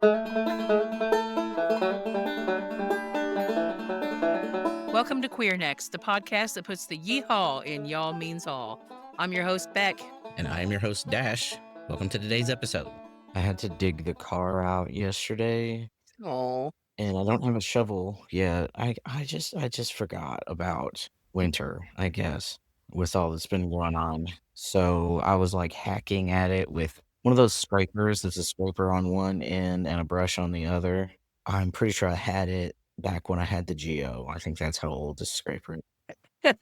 Welcome to Queer Next, the podcast that puts the yeehaw in y'all means all. I'm your host, Beck. And I am your host, Dash. Welcome to today's episode. I had to dig the car out yesterday, Oh, and I don't have a shovel yet. I just forgot about winter, I guess, with all that's been going on. So I was like hacking at it with one of those scrapers. There's a scraper on one end and a brush on the other. I'm pretty sure I had it back when I had the Geo. I think that's how old this scraper is.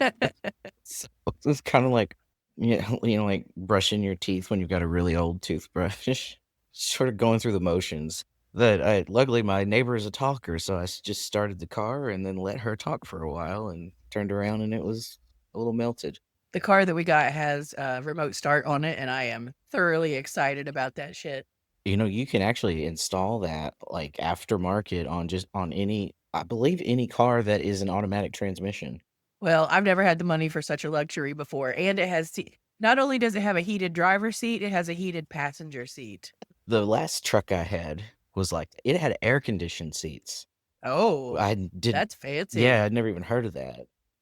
So it's kind of like, like brushing your teeth when you've got a really old toothbrush, sort of going through the motions. Luckily, my neighbor is a talker, so just started the car and then let her talk for a while and turned around and it was a little melted. the car that we got has a remote start on it, and I am thoroughly excited about that shit. You can actually install that like aftermarket on any, I believe, any car that is an automatic transmission. Well, I've never had the money for such a luxury before, and it has not only does it have a heated driver's seat, it has a heated passenger seat. The last truck I had was like, it had air conditioned seats. Oh, I didn't. that's fancy. Yeah, I'd never even heard of that.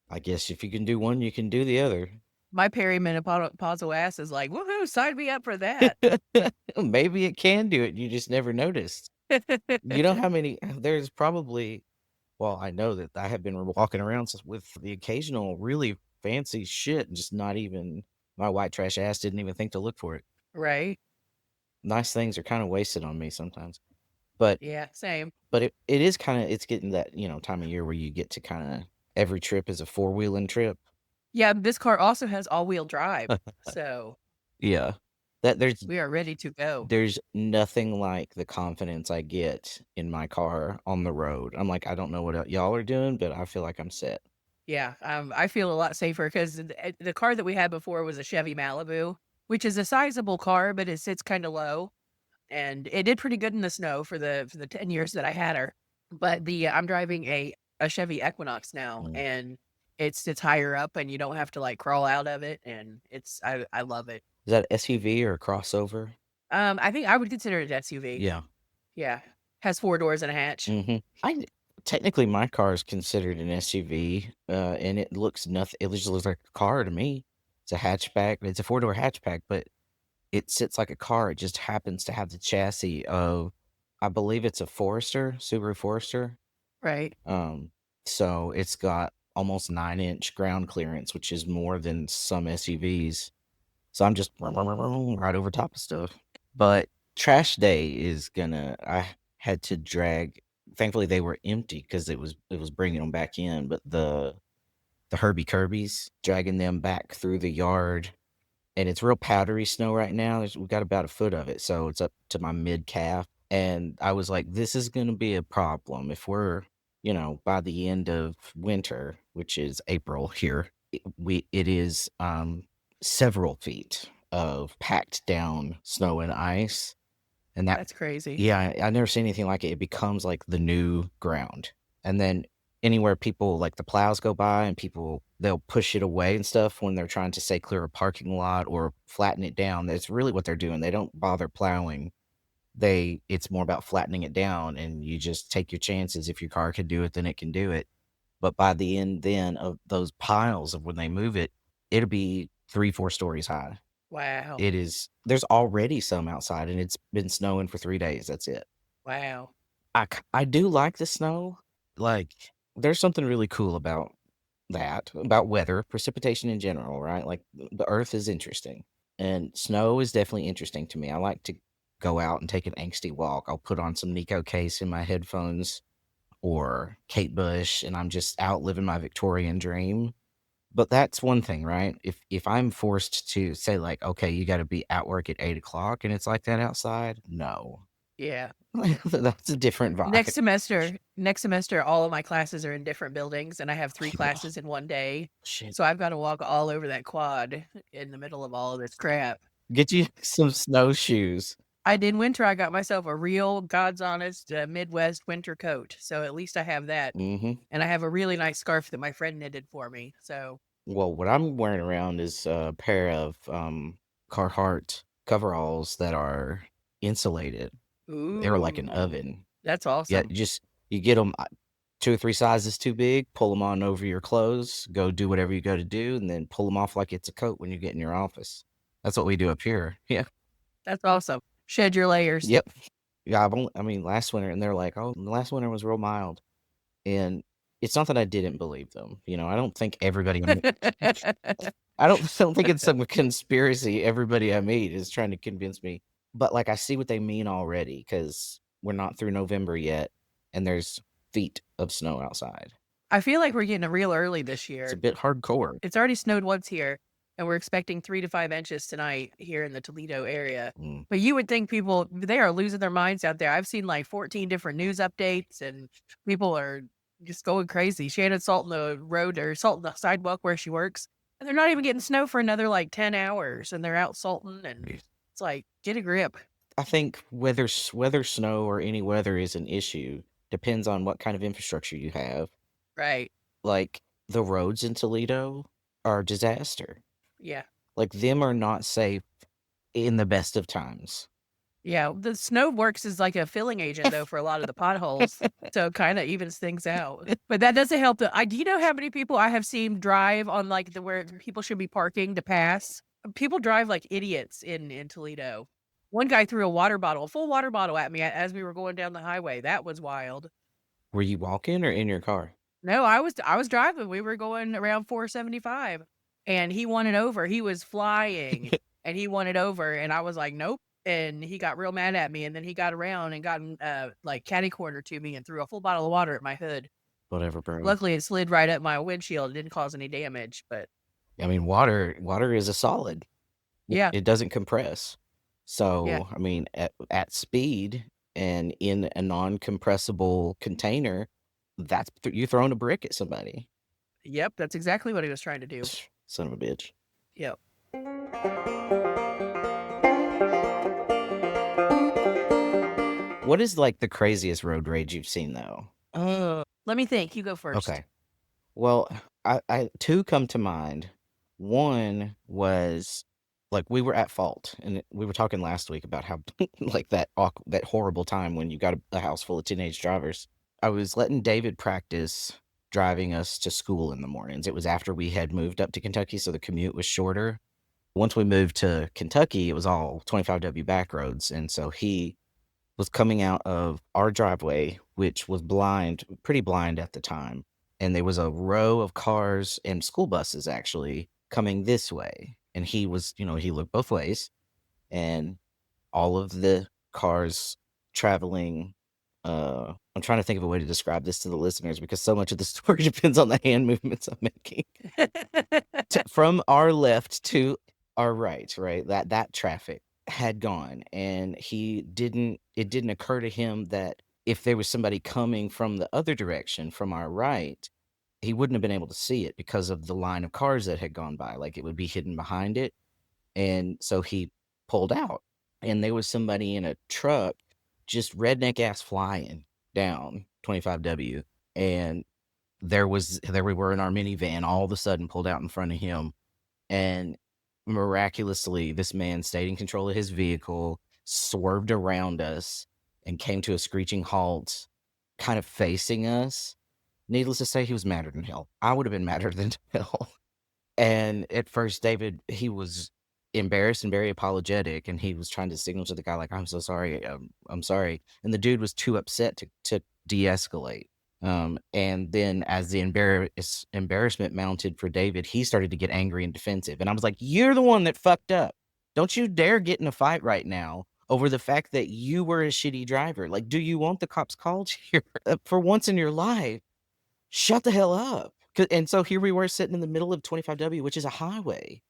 I guess if you can do one, you can do the other. My perimenopausal ass is like, woohoo, sign me up for that. Maybe it can do it. You just never noticed. You know how many? There's probably. Well, I know that I have been walking around with the occasional really fancy shit, and just not even my white trash ass didn't even think to look for it. Right? Nice things are kind of wasted on me sometimes, but Yeah, same. it is kind of, it's getting that time of year where you get to kind of, every trip is a four-wheeling trip. Yeah, this car also has all-wheel drive, so Yeah, we are ready to go. there's nothing like the confidence I get in my car on the road. I'm like, I don't know what y'all are doing, but I feel like I'm set. Yeah, I feel a lot safer because the car that we had before was a Chevy Malibu, which is a sizable car, but it sits kind of low, and it did pretty good in the snow for the 10 years that I had her. But I'm driving a Chevy Equinox now, Mm. and it's higher up, and you don't have to like crawl out of it, and I love it. Is that SUV or a crossover? I think I would consider it SUV. Yeah. Yeah, has 4 doors and a hatch. Technically my car is considered an SUV, and it looks nothing. It just looks like a car to me. It's a hatchback. It's a four-door hatchback, but it sits like a car. It just happens to have the chassis of, I believe it's a Forester, Subaru Forester. Right. So it's got almost 9-inch ground clearance, which is more than some SUVs. So I'm just right over top of stuff. But trash day is I had to drag. Thankfully, they were empty because it was bringing them back in. But the Herbie Kirby's dragging them back through the yard, and it's real powdery snow right now. We've got about a foot of it, so it's up to my mid calf. And I was like, this is going to be a problem if we're, by the end of winter, which is April here. It is several feet of packed down snow and ice. And That's crazy. yeah, I never seen anything like it. It becomes like the new ground. And then anywhere people, like the plows go by and they'll push it away and stuff when they're trying to, say, clear a parking lot or flatten it down. That's really what they're doing. They don't bother plowing. It's more about flattening it down, and you just take your chances. If your car can do it, then it can do it. But by the end then of those piles of when they move it, it'll be 3-4 stories high. Wow. There's already some outside, and it's been snowing for 3 days. That's it. Wow. I do like the snow. Like, there's something really cool about that, about weather, precipitation in general, right? Like, the earth is interesting, and snow is definitely interesting to me. I like to go out and take an angsty walk. I'll put on some Nico Case in my headphones or Kate Bush, and I'm just out living my Victorian dream. But that's one thing, right? If I'm forced to say, like, okay, you got to be at work at 8 o'clock, and it's like that outside, no. Yeah. That's a different vibe. Next semester, all of my classes are in different buildings, and I have 3 classes in one day. Shit. So I've got to walk all over that quad in the middle of all of this crap. Get you some snowshoes. In winter, I got myself a real God's honest Midwest winter coat. So at least I have that. Mm-hmm. And I have a really nice scarf that my friend knitted for me. So, Well, what I'm wearing around is a pair of Carhartt coveralls that are insulated. They were like an Ooh, oven. that's Yeah, awesome. you get them 2 or 3 sizes too big, pull them on over your clothes, go do whatever you gotta do, and then pull them off like it's a coat when you get in your office. That's what we do up here. Yeah. That's awesome. Shed your layers. Yep. Yeah, I mean, last winter, and they're like, "Oh, the last winter was real mild." And it's not that I didn't believe them, I don't think everybody I don't think it's some conspiracy everybody I meet is trying to convince me, but, like, I see what they mean already because 'cause we're not through November yet, and there's feet of snow outside. I feel like we're getting it real early this It's a year. bit hardcore. It's already snowed once here, and we're expecting 3 to 5 inches tonight here in the Toledo area. Mm. But you would think people they are losing their minds out there. I've seen like 14 different news updates, and people are just going crazy. Shannon's salting the road or salting the sidewalk where she works, and they're not even getting snow for another like 10 hours, and they're out salting, and it's like, get a grip. I think whether snow or any weather is an issue depends on what kind of infrastructure you have. Right. Like, the roads in Toledo are a disaster. Yeah. Like, them are not safe in the best of times. Yeah, the snow works as like a filling agent though for a lot of the potholes, so it kinda evens things out. But that doesn't help the do you know how many people I have seen drive on, like, the where people should be parking to pass? People drive like idiots in Toledo. One guy threw a full water bottle at me as we were going down the highway. That was wild. Were you walking or in your car? No, I was driving, we were going around 475, and he wanted over, he was flying, and he wanted over, and I was like, "Nope," and he got real mad at me, and then he got around and like, catty corner to me and threw a full bottle of water at my hood. Whatever, bro. Luckily, it slid right up my windshield, it didn't cause any damage, but I mean, water is a solid. yeah, It doesn't compress. yeah, So, I mean, at speed and in a non-compressible container, that's you throwing a brick at somebody. yep, that's exactly what he was trying to do. Son of a bitch. Yep. What is, like, the craziest road rage you've seen, though? Let me think, you go first. Okay. Well, I 2 come to mind. One was, like, we were at fault, and we were talking last week about how, like, that horrible time when you got a house full of teenage drivers. I was letting David practice driving us to school in the mornings. It was after we had moved up to Kentucky, so the commute was shorter. Once we moved to Kentucky, it was all 25W back roads, and so he was coming out of our driveway, which was pretty blind at the time, and there was a row of cars and school buses actually coming this way, and he looked both ways, and all of the cars traveling, I'm trying to think of a way to describe this to the listeners because so much of the story depends on the hand movements I'm making. From our left to our right, that traffic had gone, and it didn't occur to him that if there was somebody coming from the other direction, from our right, he wouldn't have been able to see it because of the line of cars that had gone by, like, it would be hidden behind it, and so he pulled out, and there was somebody in a truck just redneck ass flying down 25W, and there we were in our minivan all of a sudden pulled out in front of him, and miraculously, this man stayed in control of his vehicle, swerved around us, and came to a screeching halt, kind of facing us. Needless to say, he was madder than hell. I would have been madder than hell. And at first, David, he was embarrassed and very apologetic, and he was trying to signal to the guy, like, "I'm so sorry, I'm sorry." And the dude was too upset to de-escalate. And then as the embarrassment mounted for David, he started to get angry and defensive. And I was like, "You're the one that fucked up. Don't you dare get in a fight right now over the fact that you were a shitty driver. Like, do you want the cops called here? For once in your life, shut the hell up." And so here we were sitting in the middle of 25W, which is a highway,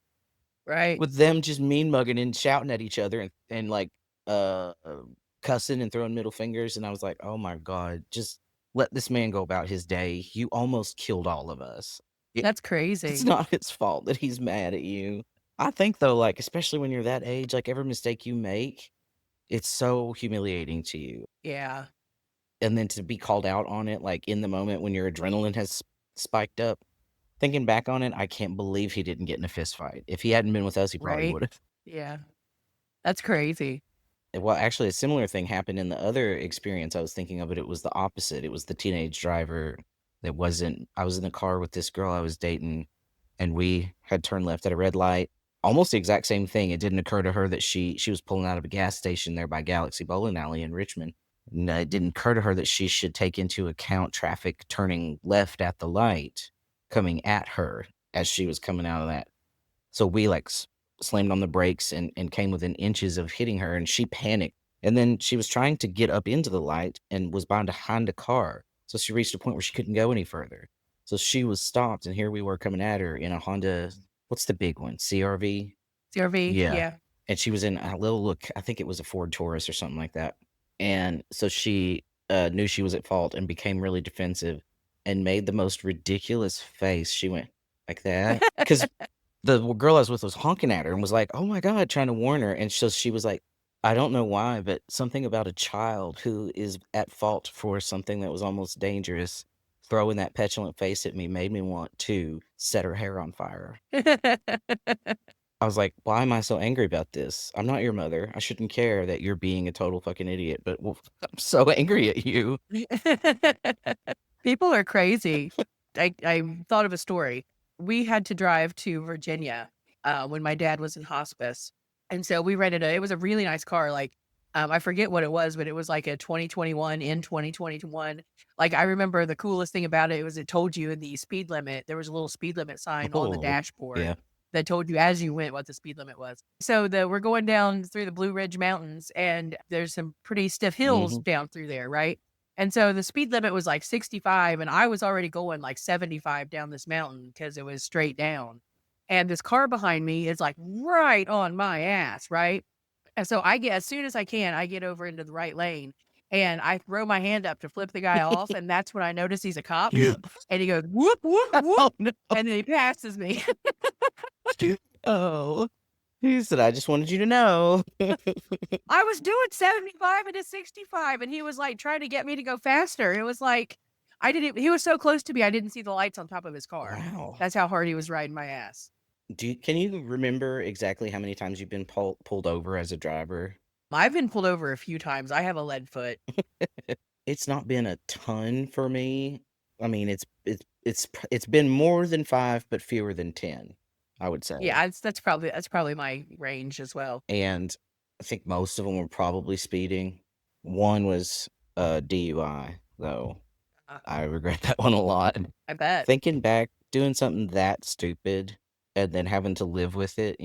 Right. with them just mean mugging and shouting at each other and like cussing and throwing middle fingers. And I was like, oh my God, just let this man go about his day. You almost killed all of us. That's It's crazy. not his fault that he's mad at you. I think though, like, especially when you're that age, like every mistake you make, it's so humiliating to you. Yeah. And then to be called out on it, like in the moment when your adrenaline has spiked up, thinking back on it, I can't believe he didn't get in a fist fight. If he hadn't been with us, he probably Right. would have. Yeah. That's crazy. Well, actually, a similar thing happened in the other experience I was thinking of, but it was the opposite. It was the teenage driver that wasn't I was in the car with this girl I was dating, and we had turned left at a red light. Almost the exact same thing. It didn't occur to her that she was pulling out of a gas station there by Galaxy Bowling Alley in Richmond. And it didn't occur to her that she should take into account traffic turning left at the light coming at her as she was coming out of that. So we like slammed on the brakes and came within inches of hitting her, and she panicked. And then she was trying to get up into the light and was behind a car. So she reached a point where she couldn't go any further. So she was stopped, and here we were coming at her in a Honda. What's the big one? CRV? CRV, Yeah. yeah. And she was in a little look, I think it was a Ford Taurus or something like that. And so she knew she was at fault and became really defensive and made the most ridiculous face. She went like that. Because the girl I was with was honking at her and was like, "Oh my God," trying to warn her. And so she was like, I don't know why, but something about a child who is at fault for something that was almost dangerous throwing that petulant face at me made me want to set her hair on fire. I was like, why am I so angry about this? I'm not your mother. I shouldn't care that you're being a total fucking idiot, but well, I'm so angry at you. People are crazy. I thought of a story. We had to drive to Virginia when my dad was in hospice. And so we rented it was a really nice car. Like, I forget what it was, but it was like a 2021 in 2021. Like, I remember the coolest thing about it was it told you the speed limit. There was a little speed limit sign on the Oh, dashboard yeah. that told you as you went what the speed limit was. So we're going down through the Blue Ridge Mountains, and there's some pretty stiff hills Hmm. down through there, right? And so the speed limit was like 65, and I was already going like 75 down this mountain because it was straight down. And this car behind me is like right on my ass, right? And so I get as soon as I can, I get over into the right lane and I throw my hand up to flip the guy off. And that's when I notice he's a cop. Yeah. And he goes, whoop, whoop, whoop. Oh, no. And then he passes me. Oh, he said, I just wanted you to know. I was doing 75 into 65, and he was like trying to get me to go faster. It was like, he was so close to me, I didn't see the lights on top of his car. Wow. That's how hard he was riding my ass. Can you remember exactly how many times you've been pulled over as a driver? I've been pulled over a few times. I have a lead foot. It's not been a ton for me. I mean, it's been more than 5, but fewer than 10, I would say. Yeah, that's probably my range as well. And I think most of them were probably speeding. One was DUI, though. Uh, I regret that one a lot. I bet. Thinking back, doing something that stupid and then having to live with it,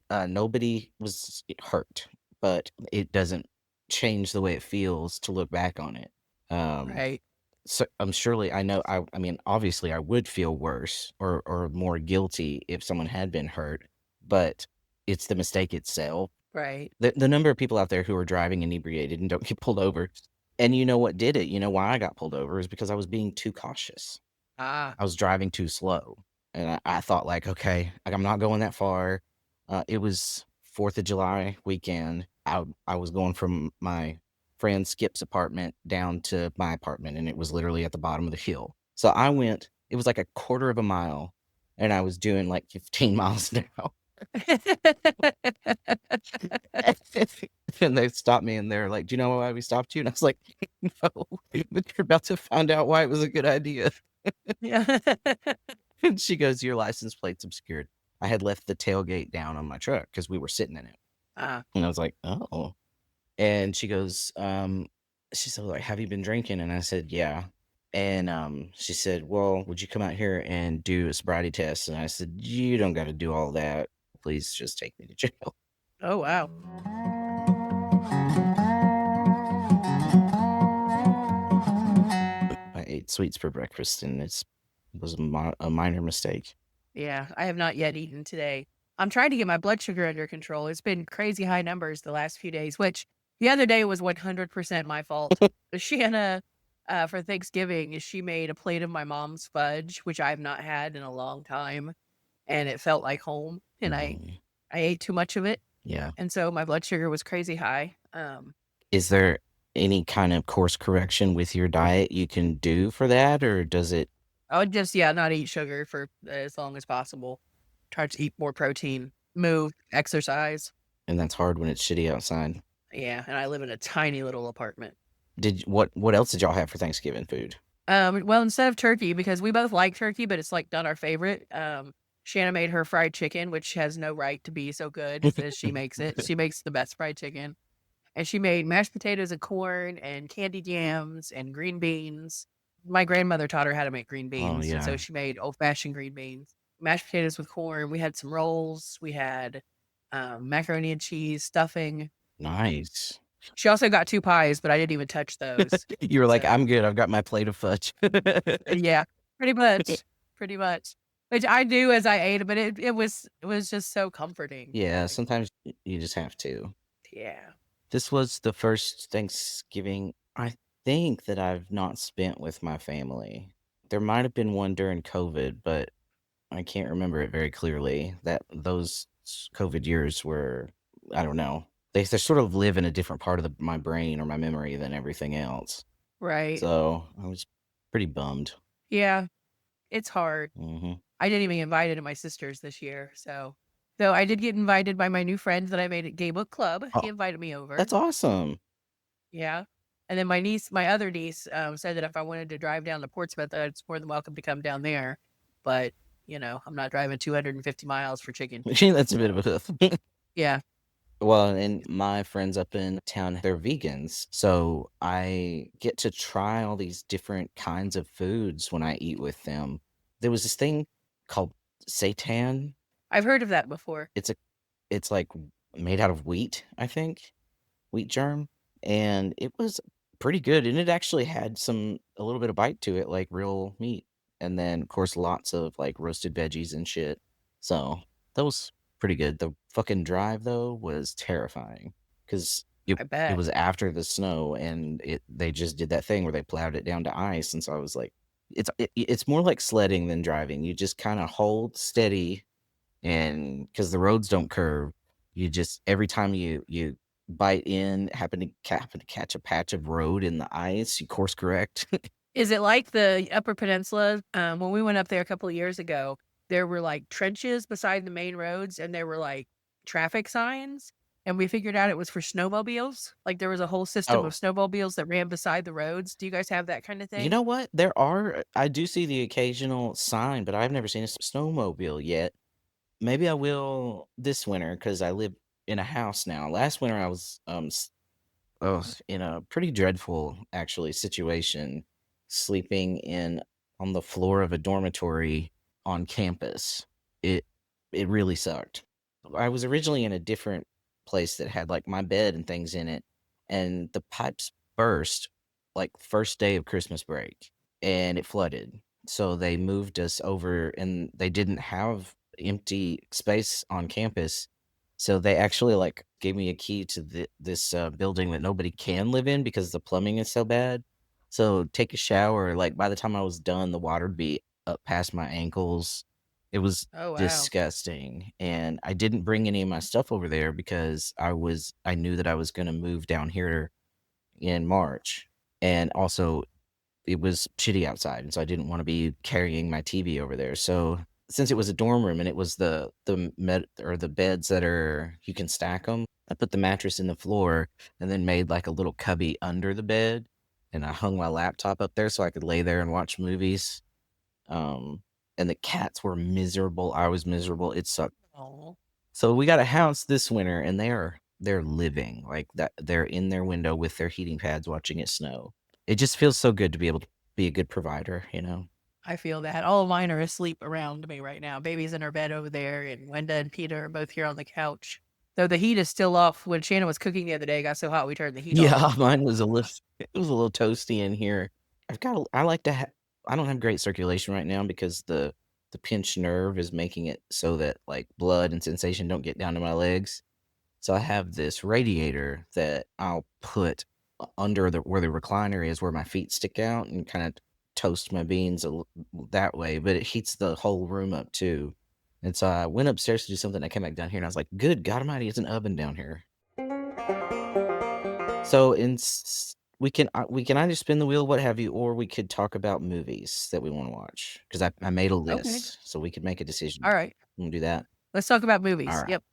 nobody was hurt, but it doesn't change the way it feels to look back on it. Um, Right. so surely I know I mean obviously I would feel worse or more guilty if someone had been hurt, but it's the mistake itself. Right. The number of people out there who are driving inebriated and don't get pulled over. And you know what did it? You know why I got pulled over is because I was being too cautious. Ah, I was driving too slow. And I thought like, okay, like I'm not going that far. It was 4th of July weekend. I was going from my friend Skip's apartment down to my apartment, and it was literally at the bottom of the hill. So it was like a quarter of a mile, and I was doing like 15 miles an hour. And they stopped me and they're like, "Do you know why we stopped you?" And I was like, "No, but you're about to find out why it was a good idea." yeah. And she goes, "Your license plate's obscured." I had left the tailgate down on my truck because we were sitting in it. Ah, And I was like, "Oh." And she goes, she said, like, "Have you been drinking?" And I said, "Yeah." And she said, "Well, would you come out here and do a sobriety test?" And I said, "You don't got to do all that. Please just take me to jail." oh wow. I ate sweets for breakfast, and it was a minor mistake. Yeah, I have not yet eaten today. I'm trying to get my blood sugar under control. It's been crazy high numbers the last few days, which the other day was 100% my fault. Shanna, for Thanksgiving, she made a plate of my mom's fudge, which I've not had in a long time, and it felt like home. And Mm, I ate too much of it, yeah. and so my blood sugar was crazy high. Is there any kind of course correction with your diet you can do for that, or does it? I would just not eat sugar for as long as possible. Try to eat more protein, move, exercise. And that's hard when it's shitty outside. Yeah, and I live in a tiny little apartment. What else did y'all have for Thanksgiving food? Well, instead of turkey, because we both like turkey, but it's like not our favorite. Shanna made her fried chicken, which has no right to be so good as she makes it. She makes the best fried chicken. And she made mashed potatoes and corn and candy jams and green beans. My grandmother taught her how to make green Oh beans, and so yeah, she made old-fashioned green beans, mashed potatoes with corn. We had some rolls. We had, macaroni and cheese, stuffing. nice. She also got 2 pies, but I didn't even touch those. You were like, So, I'm good. I've got my plate of fudge. yeah, pretty much. Which I do as I ate, but it was just so comforting. Yeah, Like, sometimes you just have to. yeah. This was the first Thanksgiving I think that I've not spent with my family. There might have been one during COVID, but I can't remember it very clearly. That those COVID years were, I don't know. They sort of live in a different part of my brain or my memory than everything else. Right. So I was pretty bummed. Yeah, it's hard. Hmm. I didn't even get invited to my sister's this year, so though I did get invited by my new friend that I made at Gay Book Club. He Oh, invited me over. that's awesome. Yeah. And then my other niece, said that if I wanted to drive down to Portsmouth, I was more than welcome to come down there. But, I'm not driving 250 miles for chicken. That's a bit of So, a hoof. yeah. Well, and my friends up in town, they're vegans. So I get to try all these different kinds of foods when I eat with them. There was this thing called seitan. I've heard of that before. It's a it's like made out of wheat, I think, wheat germ, and it was pretty good. And it actually had a little bit of bite to it, like real meat. And then, of course, lots of like roasted veggies and shit. So that was pretty good. The fucking drive though was terrifying because I it bet. was after the snow, and they just did that thing where they plowed it down to ice, and so I was like, it's more like sledding than driving. You just kind of hold steady, and because the roads don't curve, you just every time you bite in, happen to catch a patch of road in the ice, you course correct. Is it like the Upper Peninsula? When we went up there a couple of years ago, there were like trenches beside the main roads and there were like traffic signs. And we figured out it was for snowmobiles. Like there was a whole system of Oh, snowmobiles that ran beside the roads. Do you guys have that kind of you thing? know what? I do see the occasional sign, but I've never seen a snowmobile yet. Maybe I will this winter because I live in a house now. Last winter I was in a pretty dreadful, actually, situation, sleeping in on the floor of a dormitory on campus. It it really sucked. I was originally in a different place that had like my bed and things in it, and the pipes burst like first day of Christmas break, and it flooded. So they moved us over, and they didn't have empty space on campus, so they actually like gave me a key to this building that nobody can live in because the plumbing is so bad. So take a shower. Like by the time I was done, the water would be up past my ankles. It was Oh, wow. disgusting, and I didn't bring any of my stuff over there because I knew that I was going to move down here in March, and also it was shitty outside, and so I didn't want to be carrying my TV over there. So since it was a dorm room and it was the beds that are you can stack them, I put the mattress in the floor and then made like a little cubby under the bed, and I hung my laptop up there so I could lay there and watch movies. Um, and the cats were miserable. I was miserable. It sucked. Oh, So we got a house this winter, and they're living like that. They're in their window with their heating pads, watching it snow. It just feels so good to be able to be a good provider, you know? I feel that. All of mine are asleep around me right now. Baby's in her bed over there, and Wenda and Peter are both here on the couch. Though the heat is still off. When Shannon was cooking the other day, it got so hot we turned the heat Yeah, off. mine was a little. It was a little toasty in here. I like to I don't have great circulation right now because the pinched nerve is making it so that like blood and sensation don't get down to my legs. So I have this radiator that I'll put under the where the recliner is, where my feet stick out, and kind of toast my beans that way. But it heats the whole room up too. And so I went upstairs to do something. I came back down here, and I was like, "Good God Almighty, it's an oven down here." So we can either spin the wheel, what have you, or we could talk about movies that we want to watch because I made a Okay. list, so we could make a decision. All right. We'll do that. Let's talk about All movies. right. Yep.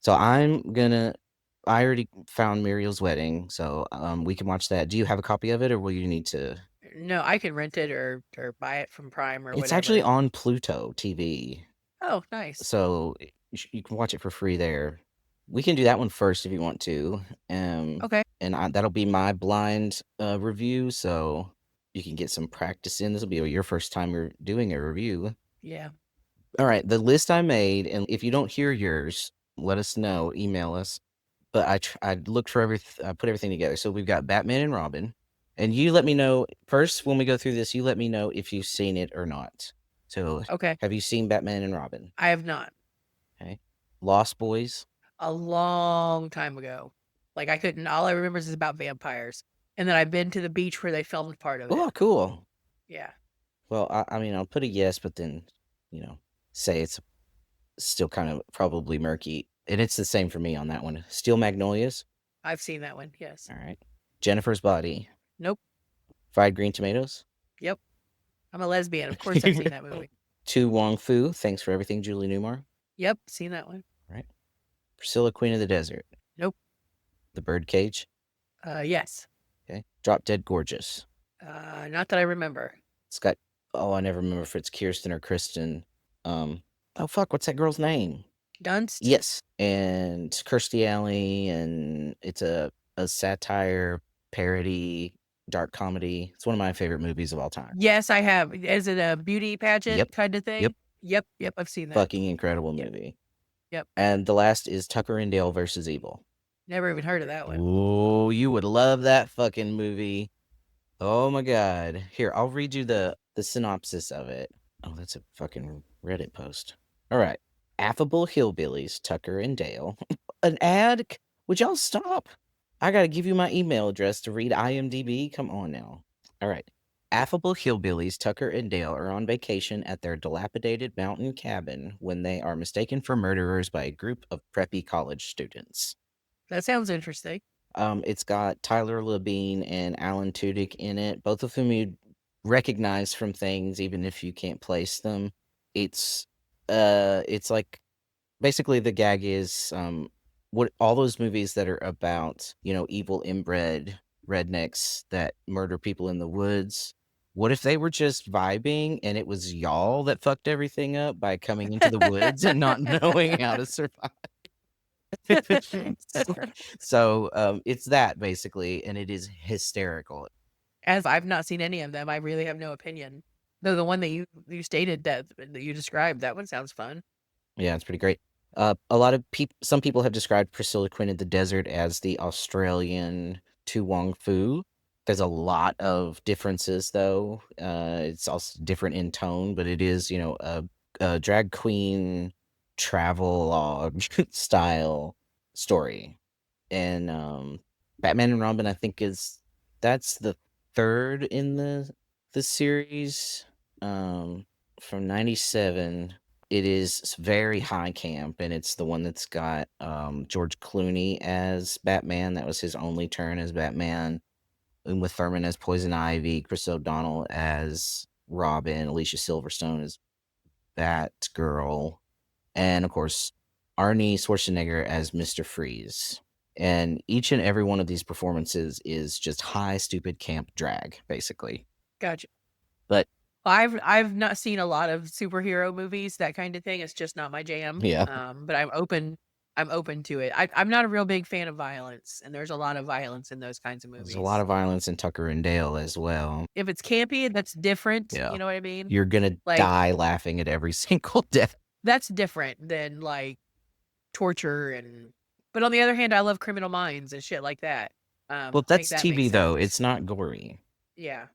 So I'm gonna I already found Muriel's Wedding, so we can watch that. Do you have a copy of it, or will you need to? No, I can rent it or buy it from Prime or It's actually whatever. on Pluto TV, Oh, nice. so you can watch it for free there. We can do that one first if you want to, Okay. and that'll be my blind review, so you can get some practice in. This will be your first time you're doing a review. Yeah. All right, the list I made, and if you don't hear yours, let us know. Email us. But I looked for I put everything together. So we've got Batman and Robin, and you let me know first when we go through this. You let me know if you've seen it or not. So Okay. have you seen Batman and Robin? I have not. Okay, Lost Boys. A long time ago. Like I couldn't. All I remember is about vampires, and then I've been to the beach where they filmed part of it. Oh, cool. Yeah. Well, I mean, I'll put a yes, but then you know, say it's still kind of probably murky, and it's the same for me on that one. Steel Magnolias. I've seen that one. Yes. All right. Jennifer's Body. Nope. Fried Green Tomatoes. Yep. I'm a lesbian. Of course, I've seen that movie. To Wong Fu. Thanks for everything, Julie Newmar. Yep. Seen that one. All right. Priscilla, Queen of the Desert. Nope. The Birdcage. Yes. Okay. Drop Dead Gorgeous. Not that I remember. It's got, oh, I never remember if it's Kirsten or Kristen. Oh, fuck. What's that girl's name? Dunst. Yes. And Kirstie Alley. And it's a satire, parody, dark comedy. It's one of my favorite movies of all time. Yes, I have. Is it a beauty pageant Yep. kind of thing? Yep. Yep. I've seen that. Fucking incredible Yep. movie. Yep. And the last is Tucker and Dale versus Evil. Never even heard of that one. Oh, you would love that fucking movie. Oh my god. Here, I'll read you the synopsis of it. Oh, that's a fucking Reddit post. All right. Affable hillbillies, Tucker and Dale. An ad? Would y'all stop? I gotta give you my email address to read IMDb. Come on now. All right. Affable hillbillies, Tucker and Dale, are on vacation at their dilapidated mountain cabin when they are mistaken for murderers by a group of preppy college students. That sounds interesting. It's got Tyler Labine and Alan Tudyk in it, both of whom you recognize from things, even if you can't place them. It's like basically the gag is what all those movies that are about, evil inbred rednecks that murder people in the woods. What if they were just vibing and it was y'all that fucked everything up by coming into the woods and not knowing how to survive? So it's that basically, and it is hysterical. As I've not seen any of them, I really have no opinion. Though the one that you stated that you described, that one sounds fun. Yeah, it's pretty great. A lot of some people have described Priscilla Queen of the Desert as the Australian To Wong Fu. There's a lot of differences, though. It's also different in tone, but it is, a drag queen travelogue style story. And Batman and Robin, I think, that's the third in the series from '97. It is very high camp, and it's the one that's got George Clooney as Batman. That was his only turn as Batman. Uma Thurman as Poison Ivy, Chris O'Donnell as Robin, Alicia Silverstone as Batgirl, and of course Arnie Schwarzenegger as Mr. Freeze. And each and every one of these performances is just high, stupid camp drag, basically. Gotcha. But I've not seen a lot of superhero movies, that kind of thing. It's just not my jam. yeah, But I'm open to it. I'm not a real big fan of violence, and there's a lot of violence in those kinds of movies. there's a lot of violence in Tucker and Dale as well. If it's campy, that's different. Yeah. You know what I mean? You're gonna die laughing at every single death. That's different than like torture but on the other hand, I love Criminal Minds and shit like that. Well, that's TV though. It's not gory. Yeah.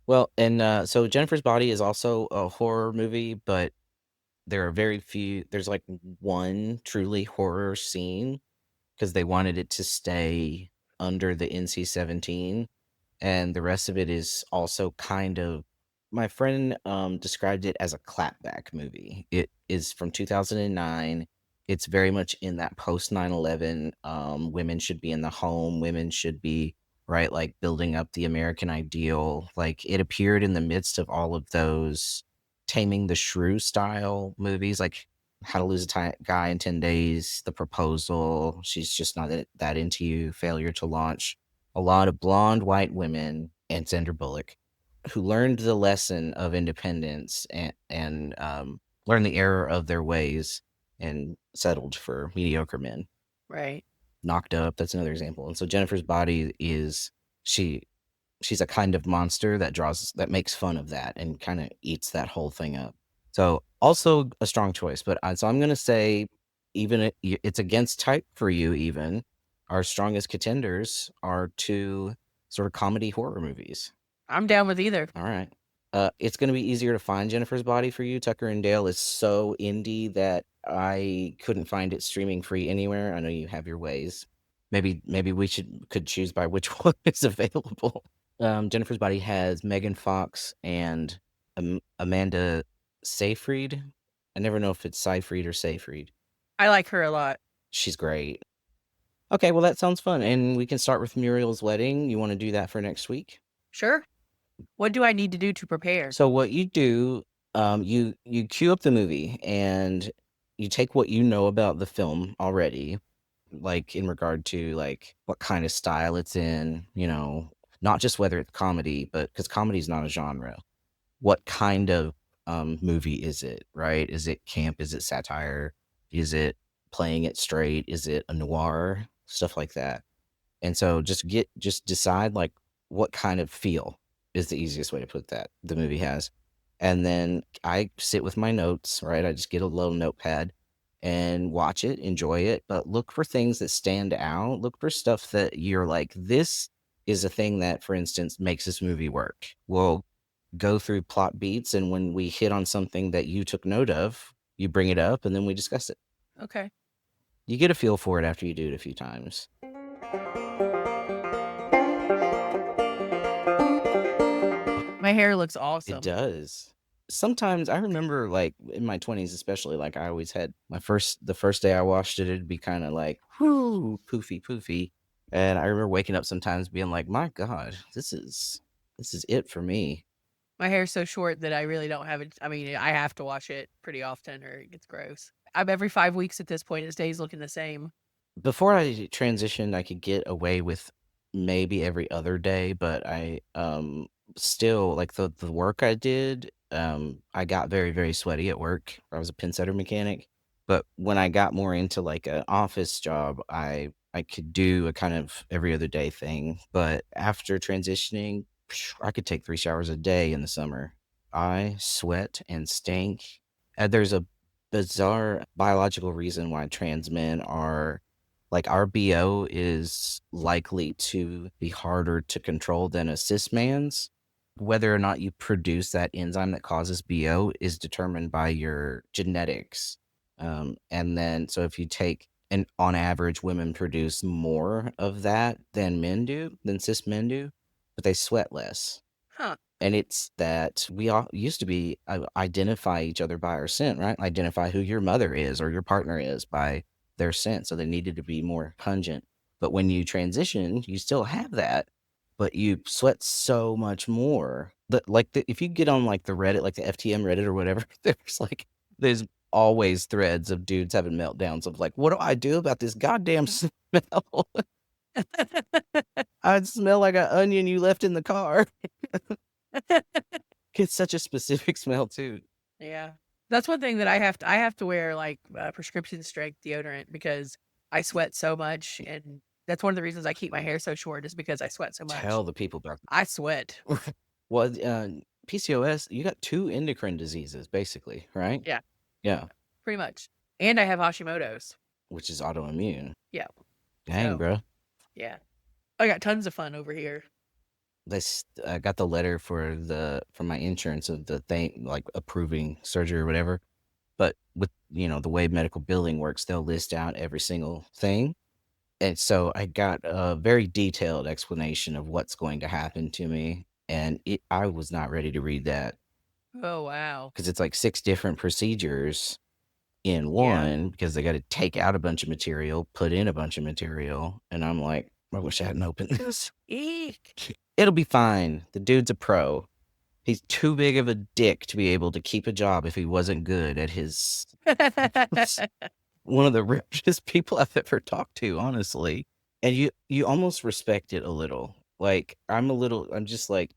Well, and so Jennifer's Body is also a horror movie, but there are very few. There's like one truly horror scene because they wanted it to stay under the NC-17, and the rest of it is also kind of. My friend described it as a clapback movie. It is from 2009. It's very much in that post 9/11. Women should be in the home. Women should be right, like building up the American ideal. Like it appeared in the midst of all of those Taming the Shrew style movies. Like How to Lose a Guy in 10 Days, The Proposal, She's Just Not That Into You, Failure to Launch. A lot of blonde white women and Sandra Bullock who learned the lesson of independence and learned the error of their ways and settled for mediocre men. Right. Knocked Up, that's another example. And so Jennifer's Body is she's a kind of monster that makes fun of that and kind of eats that whole thing up. So also a strong choice, but so I'm going to say even it's against type for you. Even our strongest contenders are two sort of comedy horror movies. I'm down with either. All right. It's going to be easier to find Jennifer's Body for you. Tucker and Dale is so indie that I couldn't find it streaming free anywhere. I know you have your ways. Maybe we could choose by which one is available. Jennifer's Body has Megan Fox and Amanda Seyfried. I never know if it's Seyfried or Seyfried. I like her a lot. She's great. Okay, well that sounds fun, and we can start with Muriel's Wedding. You want to do that for next week? Sure. What do I need to do to prepare? So what you do, you queue up the movie and you take what you know about the film already, like in regard to like what kind of style it's in, not just whether it's comedy, but because comedy is not a genre. What kind of movie is it, right? Is it camp? Is it satire? Is it playing it straight? Is it a noir? Stuff like that. And so just decide like what kind of feel is the easiest way to put that the movie has. And then I sit with my notes, right? I just get a little notepad and watch it, enjoy it, but look for things that stand out. Look for stuff that you're like, this is a thing that, for instance, makes this movie work. We'll go through plot beats, and when we hit on something that you took note of, you bring it up and then we discuss it. Okay. You get a feel for it after you do it a few times. My hair looks awesome. It does. Sometimes I remember, like in my 20s, especially, like I always had the first day I washed it, it'd be kind of like, whoo, poofy. And I remember waking up sometimes being like, my God, this is it for me. My hair's so short that I really don't have it. I mean, I have to wash it pretty often or it gets gross. I'm every 5 weeks at this point. It stays looking the same. Before I transitioned, I could get away with maybe every other day, but I still like the work I did. I got very, very sweaty at work. I was a pin setter mechanic, but when I got more into like an office job, I could do a kind of every other day thing. But after transitioning, I could take 3 showers a day in the summer. I sweat and stink. There's a bizarre biological reason why trans men are like our BO is likely to be harder to control than a cis man's. Whether or not you produce that enzyme that causes BO is determined by your genetics. And then, so if you take, and on average, women produce more of that than cis men do, but they sweat less. Huh. And it's that we all used to be identify each other by our scent, right? Identify who your mother is or your partner is by their scent. So they needed to be more pungent. But when you transition, you still have that, but you sweat so much more. If you get on like the Reddit, like the FTM Reddit or whatever, there's always threads of dudes having meltdowns of like, what do I do about this goddamn smell? I'd smell like an onion you left in the car. It's such a specific smell too. Yeah. That's one thing that I have to wear like prescription strength deodorant because I sweat so much, and that's one of the reasons I keep my hair so short is because I sweat so much. Tell the people about I sweat. Well, PCOS, you got 2 endocrine diseases basically, right? Yeah. Yeah. Pretty much. And I have Hashimoto's, which is autoimmune. Yeah. Dang, So, bro. Yeah. I got tons of fun over here. I got the letter from my insurance of the thing, like approving surgery or whatever. But with, the way medical billing works, they'll list out every single thing. And so I got a very detailed explanation of what's going to happen to me. And I was not ready to read that. Oh, wow. Because it's like 6 different procedures in one, because they got to take out a bunch of material, put in a bunch of material. And I'm like, I wish I hadn't opened this. Eek. It'll be fine. The dude's a pro. He's too big of a dick to be able to keep a job if he wasn't good at his one of the richest people I've ever talked to, honestly. And you almost respect it a little. Like, I'm just like,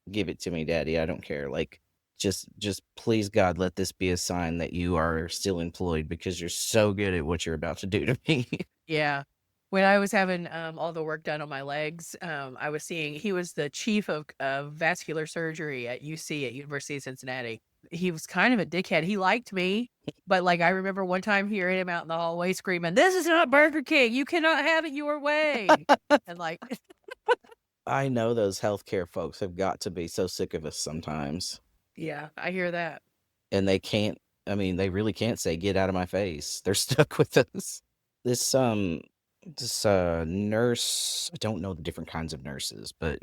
"Give it to me, daddy, I don't care." Like, just please God, let this be a sign that you are still employed because you're so good at what you're about to do to me. Yeah. When I was having, all the work done on my legs, I was seeing he was the chief of vascular surgery at UC at University of Cincinnati. He was kind of a dickhead. He liked me, but, like, I remember one time hearing him out in the hallway screaming, "This is not Burger King. You cannot have it your way." And, like I know those healthcare folks have got to be so sick of us sometimes, yeah, I hear that. and they can't I mean, they really can't say, "Get out of my face." They're stuck with us. This, nurse, I don't know the different kinds of nurses, but,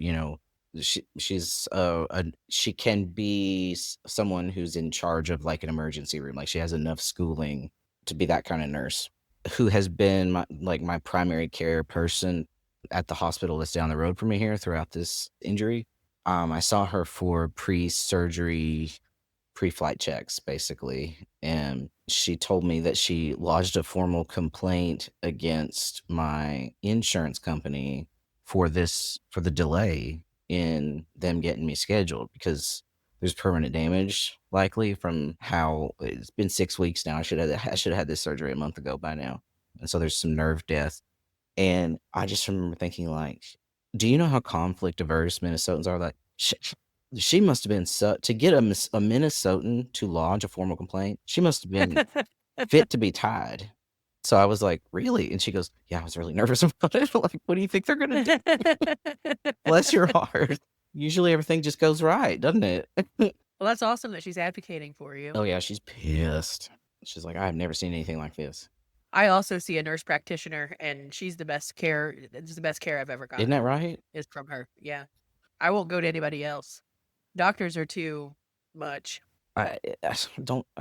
she can be someone who's in charge of like an emergency room. Like she has enough schooling to be that kind of nurse who has been my primary care person at the hospital that's down the road from me here throughout this injury. I saw her for pre-surgery pre-flight checks basically, and she told me that she lodged a formal complaint against my insurance company for the delay in them getting me scheduled because there's permanent damage likely from how it's been 6 weeks now. I should have had this surgery a month ago by now, and so there's some nerve death. And I just remember thinking, like, do you know how conflict averse Minnesotans are? Like, she must have been to get a Minnesotan to lodge a formal complaint. She must have been fit to be tied. So I was like, really? And she goes, yeah, I was really nervous about it. Like, what do you think they're gonna do? Bless your heart. Usually everything just goes right, doesn't it? Well, that's awesome that she's advocating for you. Oh yeah, she's pissed. She's like, I've never seen anything like this. I also see a nurse practitioner, and she's the best care it's the best care I've ever Isn't that gotten right? is from her. Yeah. I won't go to anybody else. Doctors are too much. I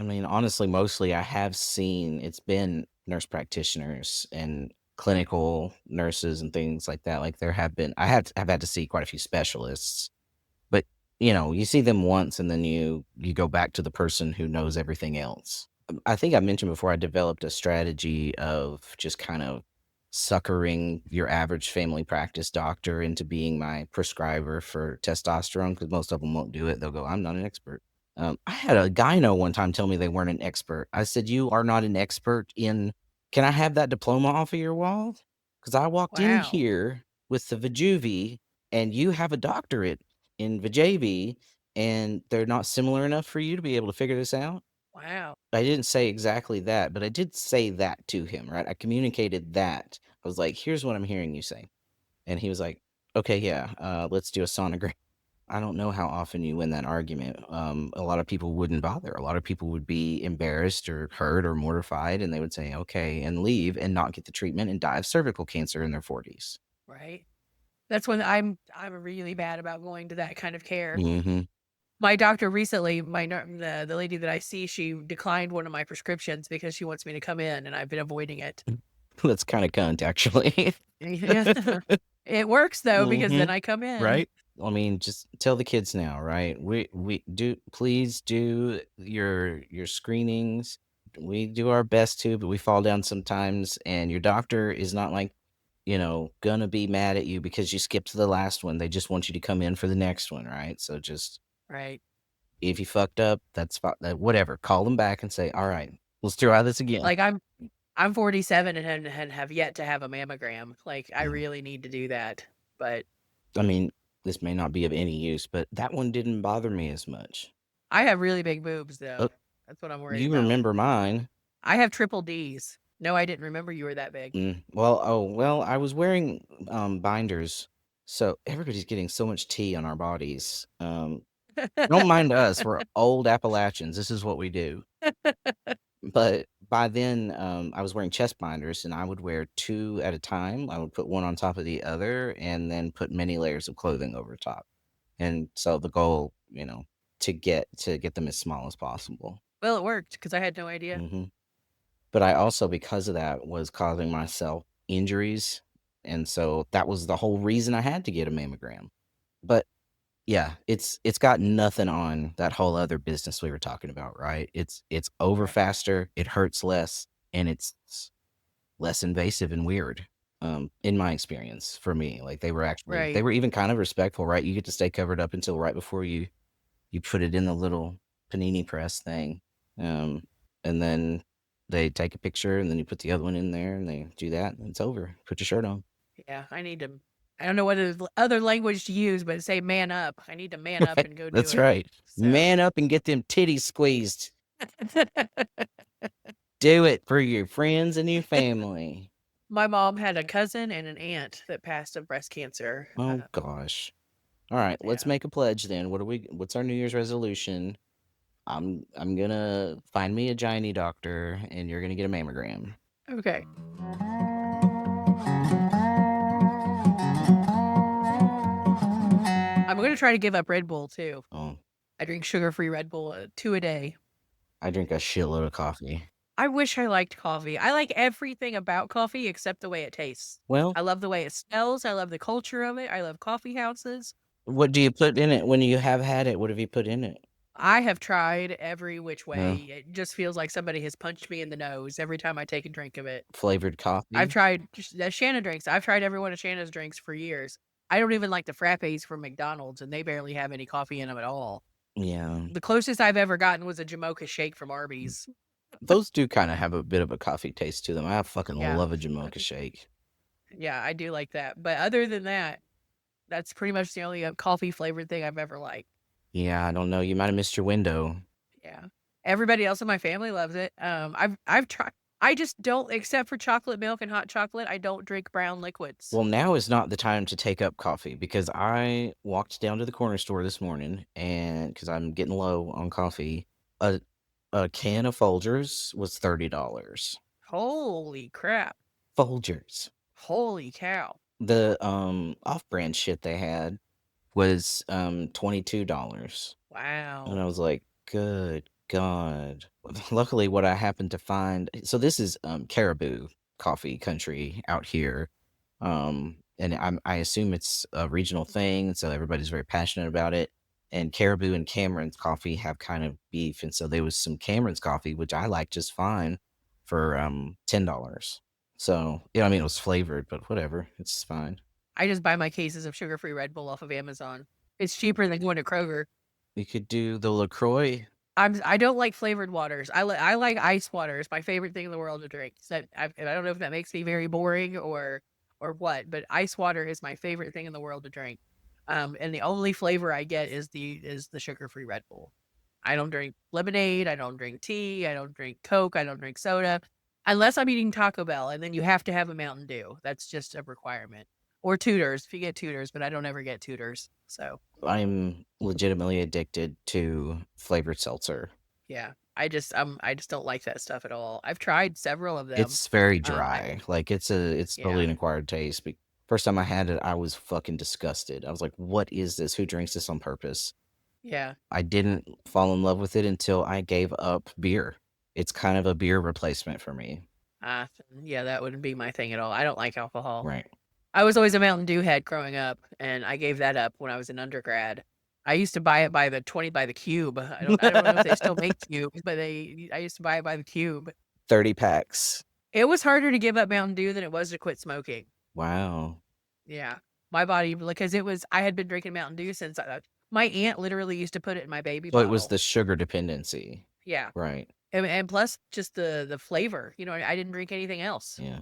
mean, honestly, mostly I have seen it's been nurse practitioners and clinical nurses and things like that. Like I've had to see quite a few specialists, but you see them once and then you go back to the person who knows everything else. I think I mentioned before I developed a strategy of just kind of suckering your average family practice doctor into being my prescriber for testosterone because most of them won't do it. They'll go, I'm not an expert. I had a gyno one time tell me they weren't an expert. I said, you are not an expert in, can I have that diploma off of your wall? Because I walked in Wow. here with the Vajuvie and you have a doctorate in Vajavy and they're not similar enough for you to be able to figure this out. Wow. I didn't say exactly that, but I did say that to him, right? I communicated that. I was like, here's what I'm hearing you say. And he was like, okay, yeah, let's do a sonogram. I don't know how often you win that argument. A lot of people wouldn't bother. A lot of people would be embarrassed or hurt or mortified, and they would say, okay, and leave and not get the treatment and die of cervical cancer in their 40s. Right? That's when I'm really bad about going to that kind of care. Hmm. My doctor recently, the lady that I see, she declined one of my prescriptions because she wants me to come in, and I've been avoiding it. That's kind of cunt, actually. Yeah. It works though because Hmm. then I come in. Right? I mean, just tell the kids now, right? We do please do your screenings. We do our best to, but we fall down sometimes, and your doctor is not like, gonna be mad at you because you skipped the last one. They just want you to come in for the next one, right? So just Right. if you fucked up, that's fine. Whatever. Call them back and say, all right, let's try this again. Like I'm 47 and have yet to have a mammogram. Like I Mm. really need to do that. But I mean, this may not be of any use, but that one didn't bother me as much. I have really big boobs Oh, though. That's what I'm worried you about. remember mine. I have triple D's. No, I didn't remember you were that big. Well, I was wearing binders, so everybody's getting so much tea on our bodies. Don't mind us. We're old Appalachians. This is what we do. But by then, I was wearing chest binders, and I would wear two at a time. I would put one on top of the other, and then put many layers of clothing over top. And so the goal, to get them as small as possible. Well, it worked because I had no idea. Hmm. But I also, because of that, was causing myself injuries, and so that was the whole reason I had to get a mammogram. But Yeah, it's got nothing on that whole other business we were talking about, right? It's over Yeah. faster, it hurts less, and it's less invasive and weird. In my experience, for me, like they Right. were even kind of respectful, right? You get to stay covered up until right before you put it in the little panini press thing, um, and then they take a picture, and then you put the other one in there, and they do that, and it's over. Put your shirt on. Yeah, I need to I don't know what other language to use, but say man up. I need to man up and go do That's it. right. So Man up and get them titties squeezed. Do it for your friends and your family. my mom had a cousin and an aunt that passed of breast cancer. Oh gosh. All right, let's Yeah. make a pledge then. What's our New Year's resolution? I'm gonna find me a gynae doctor and you're gonna get a mammogram. Okay. I'm gonna try to give up Red Bull too. Oh, I drink sugar-free Red Bull, 2 a day. I drink a shitload of coffee. I wish I liked coffee. I like everything about coffee except the way it tastes. Well, I love the way it smells, I love the culture of it, I love coffee houses. what do you put in it when you have had it? What have you put in it? I have tried every which way. Uh, It just feels like somebody has punched me in the nose every time I take a drink of it. Flavored I've coffee? tried the Shanna drinks. I've tried every one of Shanna's drinks for years. I don't even like the frappes from McDonald's, and they barely have any coffee in them at all. Yeah. The closest I've ever gotten was a Jamocha shake from Arby's. Those do kind of have a bit of a coffee taste to them. I fucking Yeah. love a Jamocha shake. Yeah, I do like that. But other than that, that's pretty much the only coffee flavored thing I've ever liked. Yeah, I don't know. You might have missed your window. Yeah. Everybody else in my family loves it. I've tried. I just don't, except for chocolate milk and hot chocolate, I don't drink brown liquids. Well, now is not the time to take up coffee because I walked down to the corner store this morning and because I'm getting low on coffee, a a can of Folgers was $30. Holy crap. Folgers. Holy cow. The off-brand shit they had was $22. And I Wow. was like, good God. Luckily, what I happened to find, so this is Caribou coffee country out here. And I assume it's a regional thing, so everybody's very passionate about it. And Caribou and Cameron's coffee have kind of beef, and so there was some Cameron's coffee, which I like just fine, for $10. So yeah, I mean it was flavored, but whatever, it's fine. I just buy my cases of sugar free Red Bull off of Amazon. It's cheaper than going to Kroger. We could do the LaCroix. I don't like flavored waters. I like ice water. It's my favorite thing in the world to drink. So and I don't know if that makes me very boring or what, but ice water is my favorite thing in the world to drink. And the only flavor I get is the sugar free Red Bull. I don't drink lemonade. I don't drink tea. I don't drink Coke. I don't drink soda, unless I'm eating Taco Bell, and then you have to have a Mountain Dew. That's just a requirement. Or Tutors if you get Tutors, but I don't ever get Tutors. So I'm legitimately addicted to flavored seltzer. yeah, I just don't like that stuff at all. I've tried several of them. It's very I dry. Like it's totally yeah, an acquired taste. But first time I had it, I was fucking disgusted. I was like, "What is this? Who drinks this on purpose?" yeah, I didn't fall in love with it until I gave up beer. It's kind of a beer replacement for me. uh, yeah, that wouldn't be my thing at all. I don't like alcohol. Right. I was always a Mountain Dew head growing up, and I gave that up when I was in undergrad. I used to buy it by the 20 by the cube. I don't know if they still make cubes, but I used to buy it by the cube. 30 packs. It was harder to give up Mountain Dew than it was to quit smoking. Wow. Yeah. My body, because I had been drinking Mountain Dew since my aunt literally used to put it in my baby So it was bottle. the sugar dependency. Yeah. Right. And plus just the flavor, I didn't drink anything else. Yeah.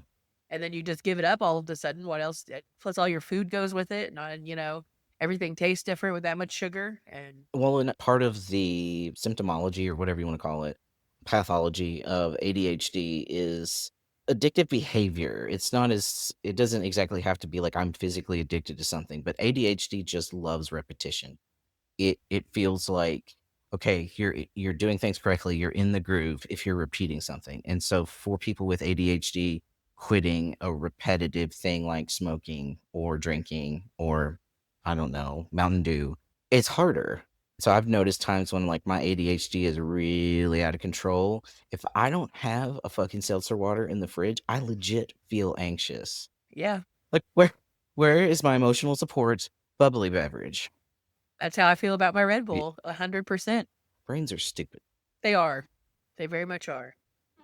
And then you just give it up all of a sudden. What else? Plus all your food goes with it, and everything tastes different with that much sugar. And Well, and part of the symptomology or whatever you want to call it, pathology of ADHD is addictive behavior. It doesn't exactly have to be like I'm physically addicted to something, but ADHD just loves repetition. It feels like, okay, you're doing things correctly, you're in the groove if you're repeating something. And so for people with ADHD, quitting a repetitive thing like smoking or drinking or I don't know, Mountain Dew, it's harder. So I've noticed times when like my ADHD is really out of control. If I don't have a fucking seltzer water in the fridge, I legit feel anxious. yeah, Like where is my emotional support bubbly beverage? That's how I feel about my Red Y- Bull, 100%. Brains are stupid. They are. They very much are.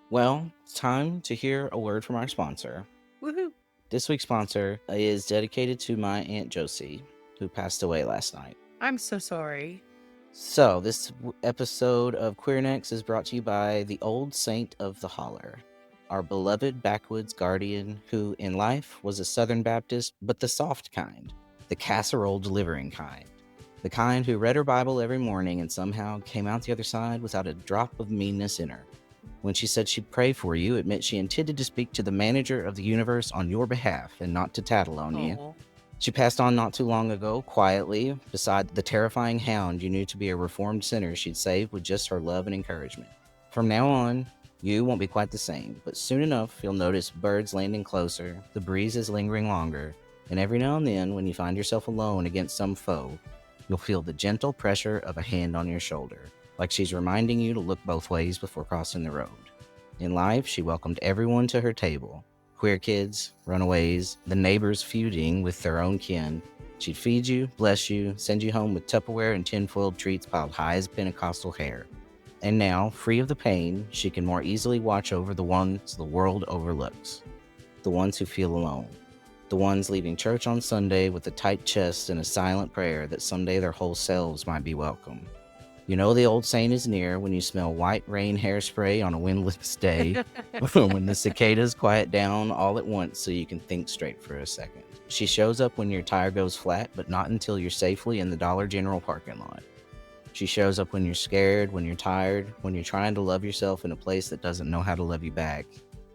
Well, it's time to hear a word from our sponsor. Woohoo. This week's sponsor is dedicated to my Aunt Josie, who passed away last night. I'm so sorry. So, this episode of Queer Next is brought to you by the Old Saint of the Holler, our beloved backwoods guardian who, in life, was a Southern Baptist, but the soft kind, the casserole delivering kind, the kind who read her Bible every morning and somehow came out the other side without a drop of meanness in her. When she said she'd pray for you, it meant she intended to speak to the manager of the universe on your behalf and not to tattle on you. Oh, She passed on not too long ago, quietly, beside the terrifying hound you knew to be a reformed sinner she'd saved with just her love and encouragement. From now on, you won't be quite the same, but soon enough you'll notice birds landing closer, the breezes lingering longer, and every now and then, when you find yourself alone against some foe, you'll feel the gentle pressure of a hand on your shoulder, like she's reminding you to look both ways before crossing the road. In life, she welcomed everyone to her table. Queer kids, runaways, the neighbors feuding with their own kin. She'd feed you, bless you, send you home with Tupperware and tinfoiled treats piled high as Pentecostal hair. And now, free of the pain, she can more easily watch over the ones the world overlooks. The ones who feel alone. The ones leaving church on Sunday with a tight chest and a silent prayer that someday their whole selves might be welcome. You know the old saint is near when you smell white rain hairspray on a windless day, when the cicadas quiet down all at once so you can think straight for a second. She shows up when your tire goes flat, but not until you're safely in the Dollar General parking lot. She shows up when you're scared, when you're tired, when you're trying to love yourself in a place that doesn't know how to love you back.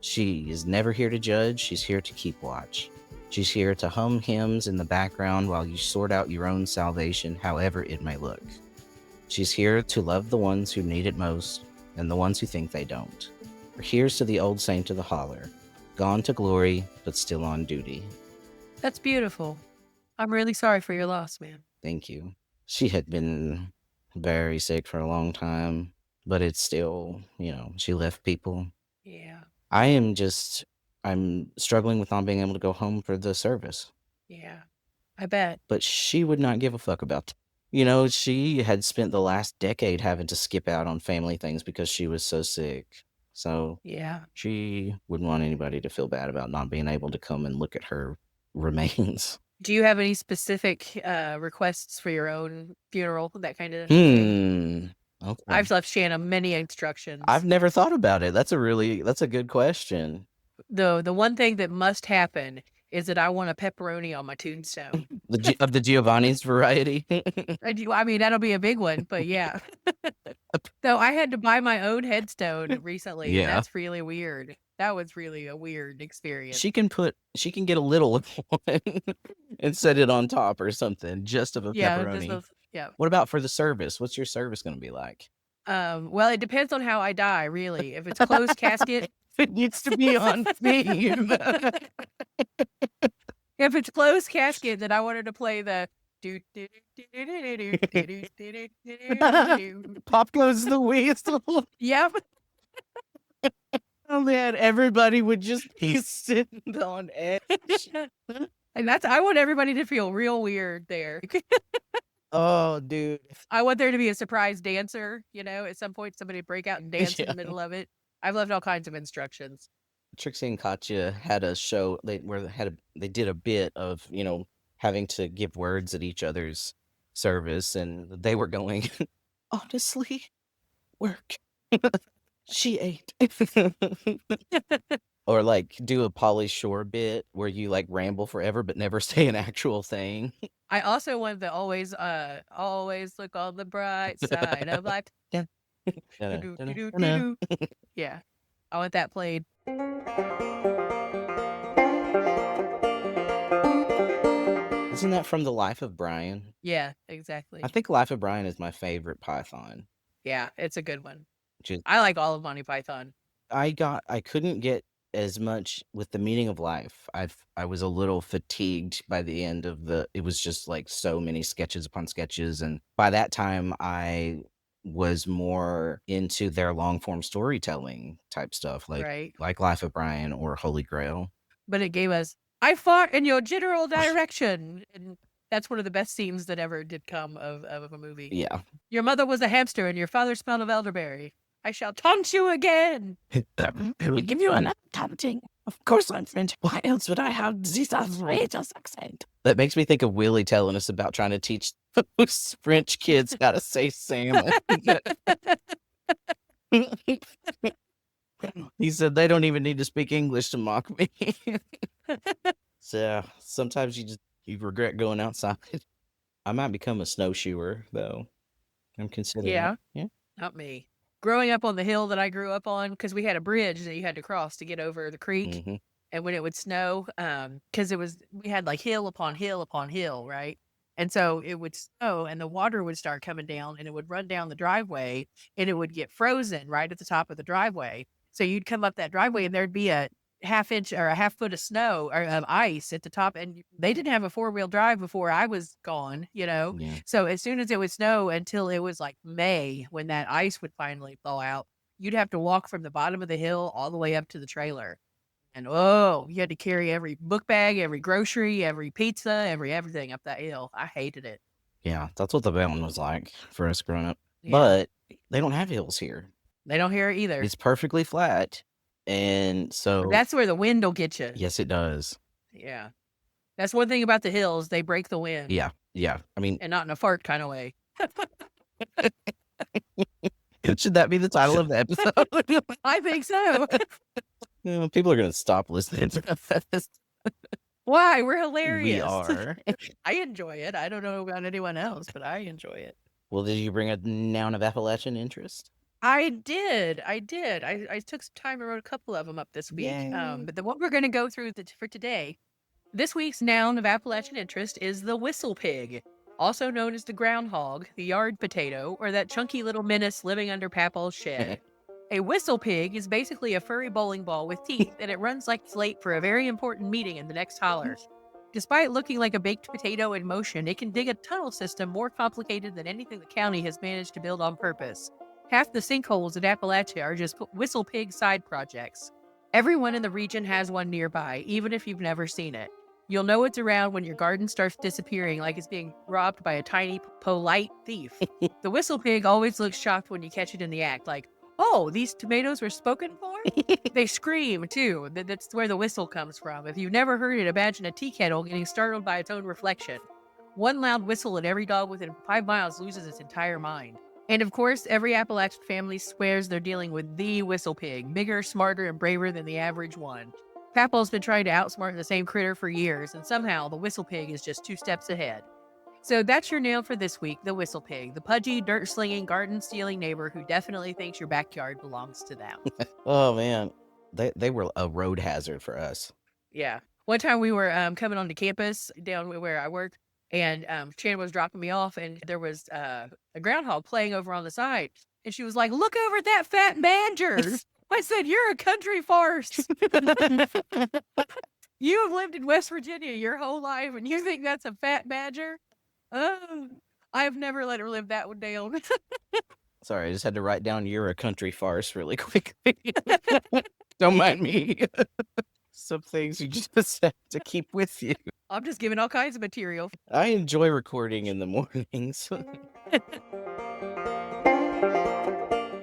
She is never here to judge, she's here to keep watch. She's here to hum hymns in the background while you sort out your own salvation, however it may look. She's here to love the ones who need it most and the ones who think they don't. Here's to the old saint of the holler, gone to glory, but still on duty. that's beautiful. I'm really sorry for your loss, man. Thank you. She had been very sick for a long time, but it's still, she left people. Yeah, I'm struggling with not being able to go home for the service, yeah. I bet. but she would not give a fuck about that. She had spent the last decade having to skip out on family things because she was so sick. So Yeah. she wouldn't want anybody to feel bad about not being able to come and look at her remains. Do you have any specific requests for your own funeral, that kind of thing? Okay. I've left Shanna many instructions. I've never thought about it. That's a good question. The one thing that must happen is that I want a pepperoni on my tombstone. Of the Giovanni's variety. I mean, that'll be a big one, but yeah. So I had to buy my own headstone recently. And Yeah. that's really weird. That was really a weird experience. She can get a little one and set it on top or something, just of a pepperoni. Yeah. What about for the service? What's your service going to be like? Well, it depends on how I die, really. If it's closed casket, It needs to be on theme. if it's closed casket, then I wanted to play the Pop goes the whistle. Yep. Oh man, everybody would just be sitting on edge. And I want everybody to feel real weird there. Oh, dude. I want there to be a surprise dancer, at some point somebody break out and dance in the middle of it. I've left all kinds of instructions. Trixie and Katya had a show they did a bit of, having to give words at each other's service, and they were going, honestly, work. She ate. Or like do a Pauly Shore bit where you like ramble forever but never say an actual thing. I also want the always look on the bright side of life. Yeah. I want that played. Isn't that from The Life of Brian? Yeah, exactly. I think Life of Brian is my favorite Python. Yeah, it's a good one. Just I like all of Monty Python. I couldn't get as much with The Meaning of Life. I was a little fatigued by the end of it was just like so many sketches upon sketches, and by that time I was more into their long form storytelling type stuff, Right. like Life of Brian or Holy Grail. But it gave us I fought in your general direction. And That's one of the best scenes that ever did come of a movie. Yeah. Your mother was a hamster and your father smelled of elderberry. I shall taunt you again. I will give you another taunting. Of course I'm French. Why else would I have this outrageous accent? That makes me think of Willie telling us about trying to teach those French kids how to say salmon. He said they don't even need to speak English to mock me. So sometimes you regret going outside. I might become a snowshoer though. I'm considering Yeah, it. Yeah. not me. Growing up on the hill that I grew up on, because we had a bridge that you had to cross to get over the creek. Hmm. And when it would snow, because we had like hill upon hill upon hill, right? And so it would snow and the water would start coming down and it would run down the driveway and it would get frozen right at the top of the driveway. So you'd come up that driveway and there'd be a half inch or a half foot of snow or of ice at the top. And they didn't have a 4-wheel drive before I was gone, Yeah. So as soon as it would snow until it was like May, when that ice would finally thaw out, you'd have to walk from the bottom of the hill all the way up to the trailer. And oh, you had to carry every book bag, every grocery, every pizza, everything up that hill. I hated it. Yeah. That's what the mountain was like for us growing up. Yeah. But they don't have hills here. They don't hear it either. It's perfectly flat. And so That's where the wind will get you. yes, it does. Yeah. That's one thing about the hills. They break the wind. Yeah. Yeah. I mean, And not in a fart kind of way. should that be the title of the episode? I think so. People are going to stop listening to this. Why? We're hilarious. We are. I enjoy it. I don't know about anyone else, but I enjoy it. Well, did you bring a noun of Appalachian interest? I did. I took some time and wrote a couple of them up this week. Yay. But the one we're going to go through for today, this week's noun of Appalachian interest is the whistle pig, also known as the groundhog, the yard potato, or that chunky little menace living under Papaw's shed. A whistle pig is basically a furry bowling ball with teeth, and it runs like it's late for a very important meeting in the next holler. Despite looking like a baked potato in motion, it can dig a tunnel system more complicated than anything the county has managed to build on purpose. Half the sinkholes in Appalachia are just whistle pig side projects. Everyone in the region has one nearby, even if you've never seen it. You'll know it's around when your garden starts disappearing like it's being robbed by a tiny, polite thief. The whistle pig always looks shocked when you catch it in the act, like, oh, these tomatoes were spoken for? They scream, too. That's where the whistle comes from. If you've never heard it, imagine a tea kettle getting startled by its own reflection. One loud whistle and every dog within 5 miles loses its entire mind. And of course, every Appalachian family swears they're dealing with the whistle pig, bigger, smarter, and braver than the average one. Papaw's been trying to outsmart the same critter for years, and somehow the whistle pig is just 2 steps ahead. So that's your nail for this week, the whistle pig, the pudgy, dirt-slinging, garden-stealing neighbor who definitely thinks your backyard belongs to them. Oh, man. They were a road hazard for us. Yeah. One time we were coming onto campus down where I worked, and Shannon was dropping me off, and there was a groundhog playing over on the side. And she was like, look over at that fat badger. I said, you're a country farce. You have lived in West Virginia your whole life, and you think that's a fat badger? Oh, I have never let her live that one down. Sorry, I just had to write down you're a country farce really quickly. Don't mind me. Some things you just have to keep with you. I'm just giving all kinds of material. I enjoy recording in the mornings.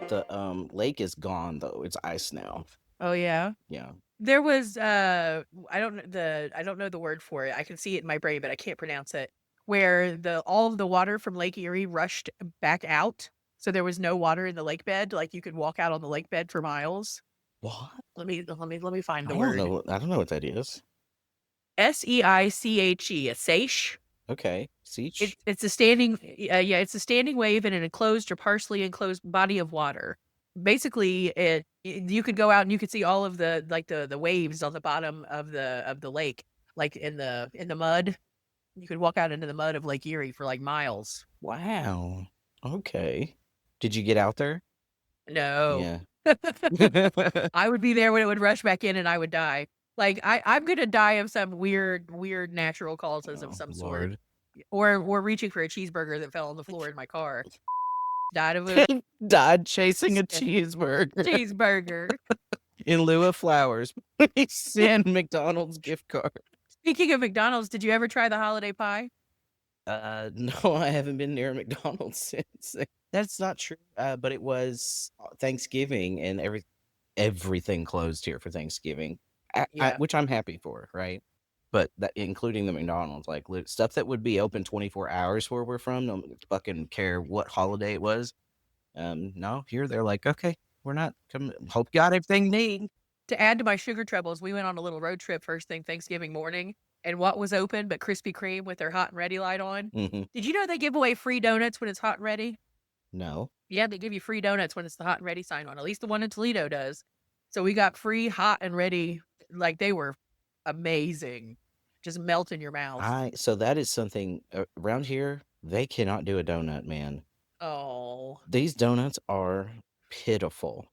The lake is gone though. It's ice now. Oh yeah. Yeah. There was I don't know the word for it. I can see it in my brain, but I can't pronounce it. Where all of the water from Lake Erie rushed back out. So there was no water in the lake bed. Like you could walk out on the lake bed for miles. What? Let me find the I word. don't know what that is. Seiche, a seiche. Okay. Siege. It's a standing it's a standing wave in an enclosed or partially enclosed body of water. Basically, you could go out and you could see all of the waves on the bottom of the lake, like in the mud. You could walk out into the mud of Lake Erie for like miles. Wow. Okay. Did you get out there? No. Yeah. I would be there when it would rush back in and I would die. Like I'm gonna die of some weird natural causes of some sort. Or reaching for a cheeseburger that fell on the floor in my car. Died of a Died chasing a cheeseburger. cheeseburger. In lieu of flowers. Send McDonald's gift card. Speaking of McDonald's, did you ever try the holiday pie? No, I haven't been near a McDonald's since. That's not true. But it was Thanksgiving, and everything closed here for Thanksgiving, Yeah. which I'm happy for, right? But that including the McDonald's, like stuff that would be open 24 hours where we're from, no fucking care what holiday it was. No, here they're like, okay, we're not coming. Hope you got everything you need. To add to my sugar troubles, we went on a little road trip first thing Thanksgiving morning, and what was open but Krispy Kreme with their hot and ready light on? Hmm. Did you know they give away free donuts when it's hot and ready? No, Yeah, they give you free donuts when it's the hot and ready sign on. At least the one in Toledo does. So we got free hot and ready. Like they were amazing. Just melt in your mouth. so that is something around here. They cannot do a donut, man. Oh. These donuts are pitiful.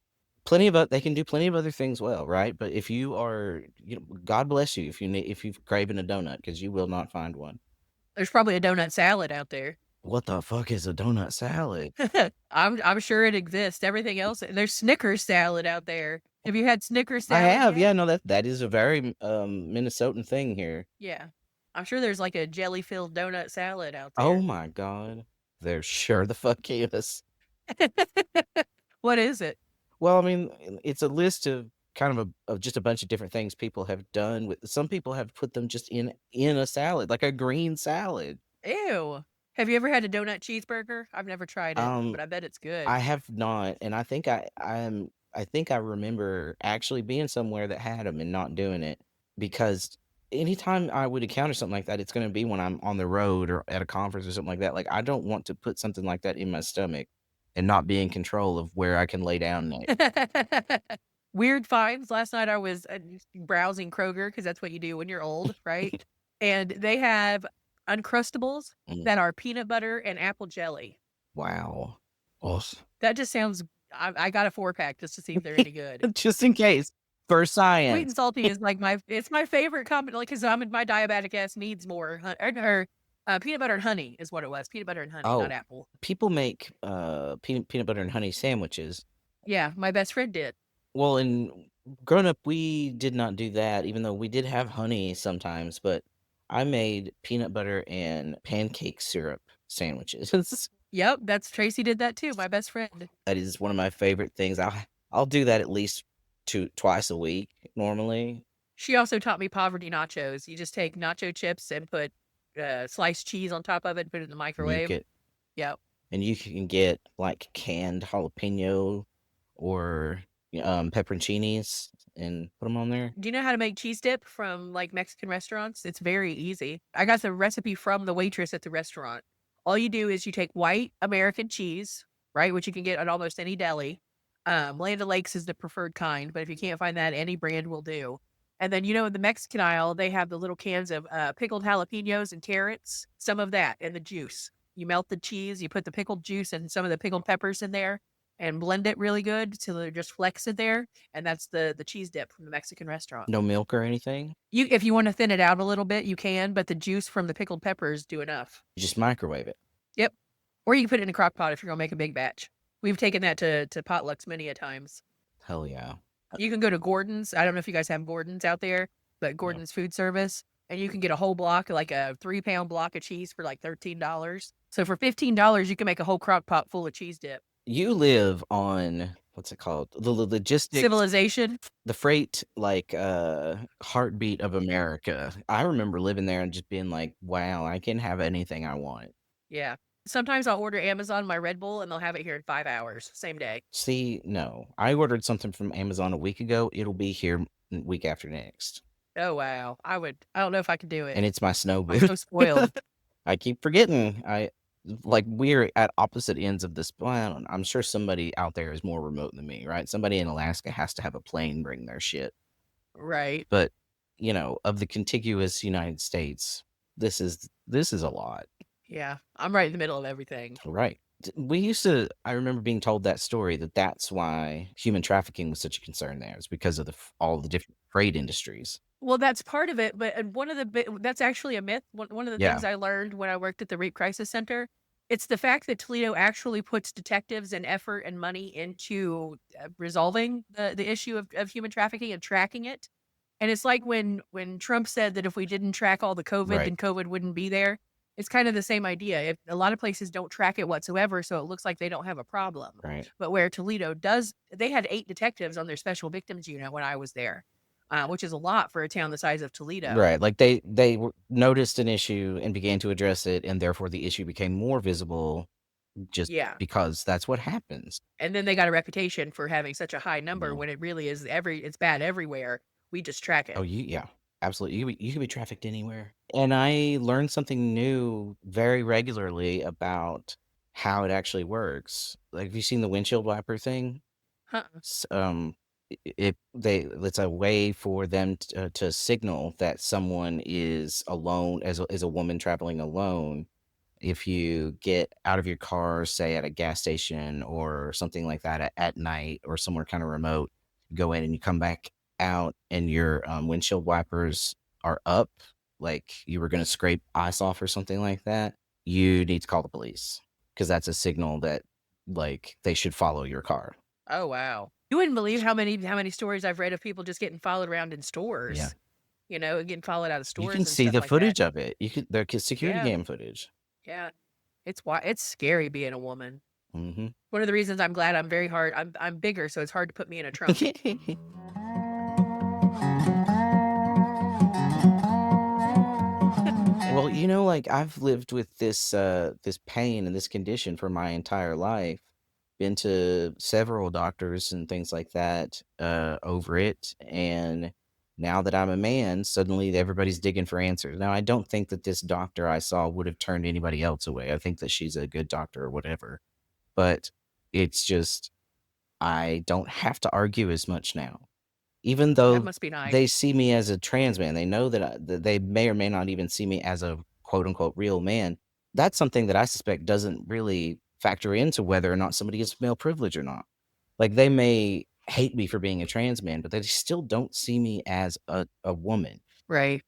They can do plenty of other things well, right? But if you are, God bless you if you've craving a donut because you will not find one. There's probably a donut salad out there. What the fuck is a donut salad? I'm sure it exists. Everything else there's Snickers salad out there. Have you had Snickers I salad have, yet? yeah, no, that is a very Minnesotan thing here. Yeah. I'm sure there's like a jelly-filled donut salad out Oh there. my god, there sure the fuck is. What is it? Well, I mean, it's a list of kind of just a bunch of different things people have done with. Some people have put them just in a salad, like a green salad. Ew. Have you ever had a donut cheeseburger? I've never tried it, Um, but I bet it's I good. have not, and I think I remember actually being somewhere that had them and not doing it because anytime I would encounter something like that, it's going to be when I'm on the road or at a conference or something like that. Like I don't want to put something like that in my stomach and not be in control of where I can lay down next. Weird finds. Last night I was browsing Kroger because that's what you do when you're old, right? And they have Uncrustables Mm, that are peanut butter and apple jelly. wow. Oh, That just sounds. I got a 4-pack just to see if they're any good. just in case for Sweet science. and salty is like it's my favorite combination because my diabetic ass needs more peanut butter and honey is what it was. Peanut butter and honey, not Oh, apple. people make peanut butter and honey sandwiches. Yeah, my best friend did. Well, and growing up, we did not do that, even though we did have honey sometimes. But I made peanut butter and pancake syrup sandwiches. Yep, that's Tracy did that too. My best friend. That is one of my favorite things. I'll do that at least twice a week normally. She also taught me poverty nachos. You just take nacho chips and put sliced cheese on top of it, put it in the Nuke microwave. it, Yep. and you can get like canned jalapeno or pepperoncinis and put them on there. Do you know how to make cheese dip from like Mexican restaurants? It's very easy. I got the recipe from the waitress at the restaurant. All you do is you take white American cheese, right, which you can get at almost any deli. Land O'Lakes is the preferred kind, but if you can't find that, any brand will do. And then in the Mexican aisle, they have the little cans of pickled jalapenos and carrots, some of that, and the juice. You melt the cheese, you put the pickled juice and some of the pickled peppers in there, and blend it really good till they're just flecks in there, and that's the cheese dip from the Mexican restaurant. No milk or anything. If you wanna thin it out a little bit, you can, but the juice from the pickled peppers do enough. You just microwave it. Yep. Or you can put it in a crock pot if you're gonna make a big batch. We've taken that to potlucks many a times. Hell yeah. You can go to Gordon's. I don't know if you guys have Gordon's out there, but No. Gordon's Food Service, and you can get a whole block, like a 3-pound block of cheese for like $13. So for $15, you can make a whole crock pot full of cheese dip. You live on what's it called? The logistics, Civilization. the freight, like heartbeat of America. I remember living there and just being like, wow, I can have anything I want. Yeah. Sometimes I'll order Amazon my Red Bull, and they'll have it here in 5 hours, same day. See, no. I ordered something from Amazon a week ago. It'll be here week after next. Oh, wow. I don't know if I could do it. And it's my snow I'm boot. so spoiled. I keep forgetting. We're at opposite ends of this. Well, I'm sure somebody out there is more remote than me, right? Somebody in Alaska has to have a plane bring their shit. Right. But, of the contiguous United States, this is a lot. Yeah. I'm right in the middle of everything. Right. I remember being told that story that's why human trafficking was such a concern there. It's because of all the different freight industries. Well, that's part of it, but one of that's actually a myth. One of the Yeah. things I learned when I worked at the Rape Crisis Center, it's the fact that Toledo actually puts detectives and effort and money into resolving the issue of human trafficking and tracking it. And it's like when Trump said that if we didn't track all the COVID, Right. then COVID wouldn't be there. It's kind of the same idea. If a lot of places don't track it whatsoever, so it looks like they don't have a problem. Right. But where Toledo does, they had 8 detectives on their special victims unit when I was there, which is a lot for a town the size of Toledo. Right, like, noticed an issue and began to address it, and therefore the issue became more visible just Yeah. because that's what happens. And then they got a reputation for having such a high number Yeah. when it really is it's bad everywhere. We just track Oh, it. yeah, absolutely. You could be trafficked anywhere. And I learned something new very regularly about how it actually works. Like, have you seen the windshield wiper thing? Huh. S it's a way for them to signal that someone is alone as a woman traveling alone. If you get out of your car, say at a gas station or something like that at night or somewhere kind of remote, go in and you come back out and your windshield wipers are up, like you were going to scrape ice off or something like that, you need to call the police because that's a signal that like they should follow your car. Oh, wow. You wouldn't believe how many stories I've read of people just getting followed around in Yeah. stores, getting followed out of You can stores and see stuff the like that. footage of it. You could there is security Yeah, cam footage. yeah. It's scary being a woman. Mhm. One of the reasons I'm glad I'm bigger, so it's hard to put me in a trunk. Well, like I've lived with this pain and this condition for my entire life. Been to several doctors and things like that over it, and now that I'm a man, suddenly everybody's digging for answers. Now, I don't think that this doctor I saw would have turned anybody else away. I think that she's a good doctor or whatever, but it's just I don't have to argue as much now. Even That though must be nice. they see me as a trans man, they know that they may or may not even see me as a quote unquote real man. That's something that I suspect doesn't really factor into whether or not somebody is male privilege or not. Like they may hate me for being a trans man, but they still don't see me as a woman. Right.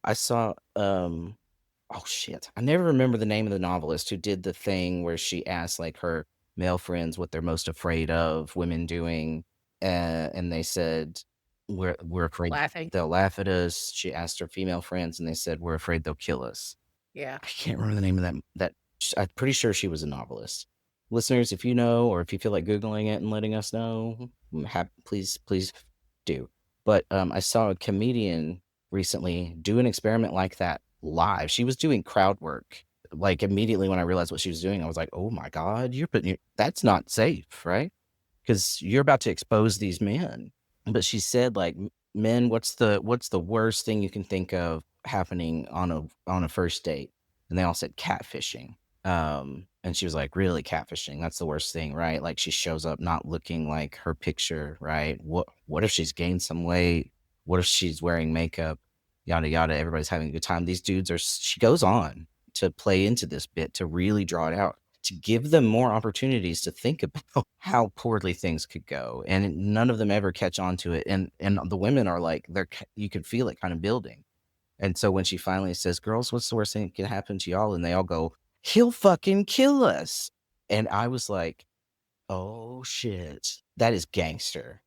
I saw oh shit. I never remember the name of the novelist who did the thing where she asked like her male friends what they're most afraid of women doing. And they said, we're afraid Laughing. they'll laugh at us. She asked her female friends and they said, we're afraid they'll kill us. Yeah. I can't remember the name of that I'm pretty sure she was a novelist. Listeners, if you know or if you feel like Googling it and letting us know, please do. But I saw a comedian recently do an experiment like that live. She was doing crowd work. Like immediately when I realized what she was doing, I was like, "Oh my god, that's not safe, right? Because you're about to expose these men." But she said, like, "Men, what's the worst thing you can think of happening on a first date?" And they all said catfishing. And she was like, "Really, catfishing? That's the worst thing, right? Like, she shows up not looking like her picture, right? What if she's gained some weight? What if she's wearing makeup? Yada yada. Everybody's having a good time. These dudes are." She goes on to play into this bit to really draw it out to give them more opportunities to think about how poorly things could go, and none of them ever catch on to it, and the women are like you can feel it kind of building, and so when she finally says, "Girls, what's the worst thing that can happen to y'all?" and they all go, "He'll fucking kill us," and I was like, "Oh shit, that is gangster,"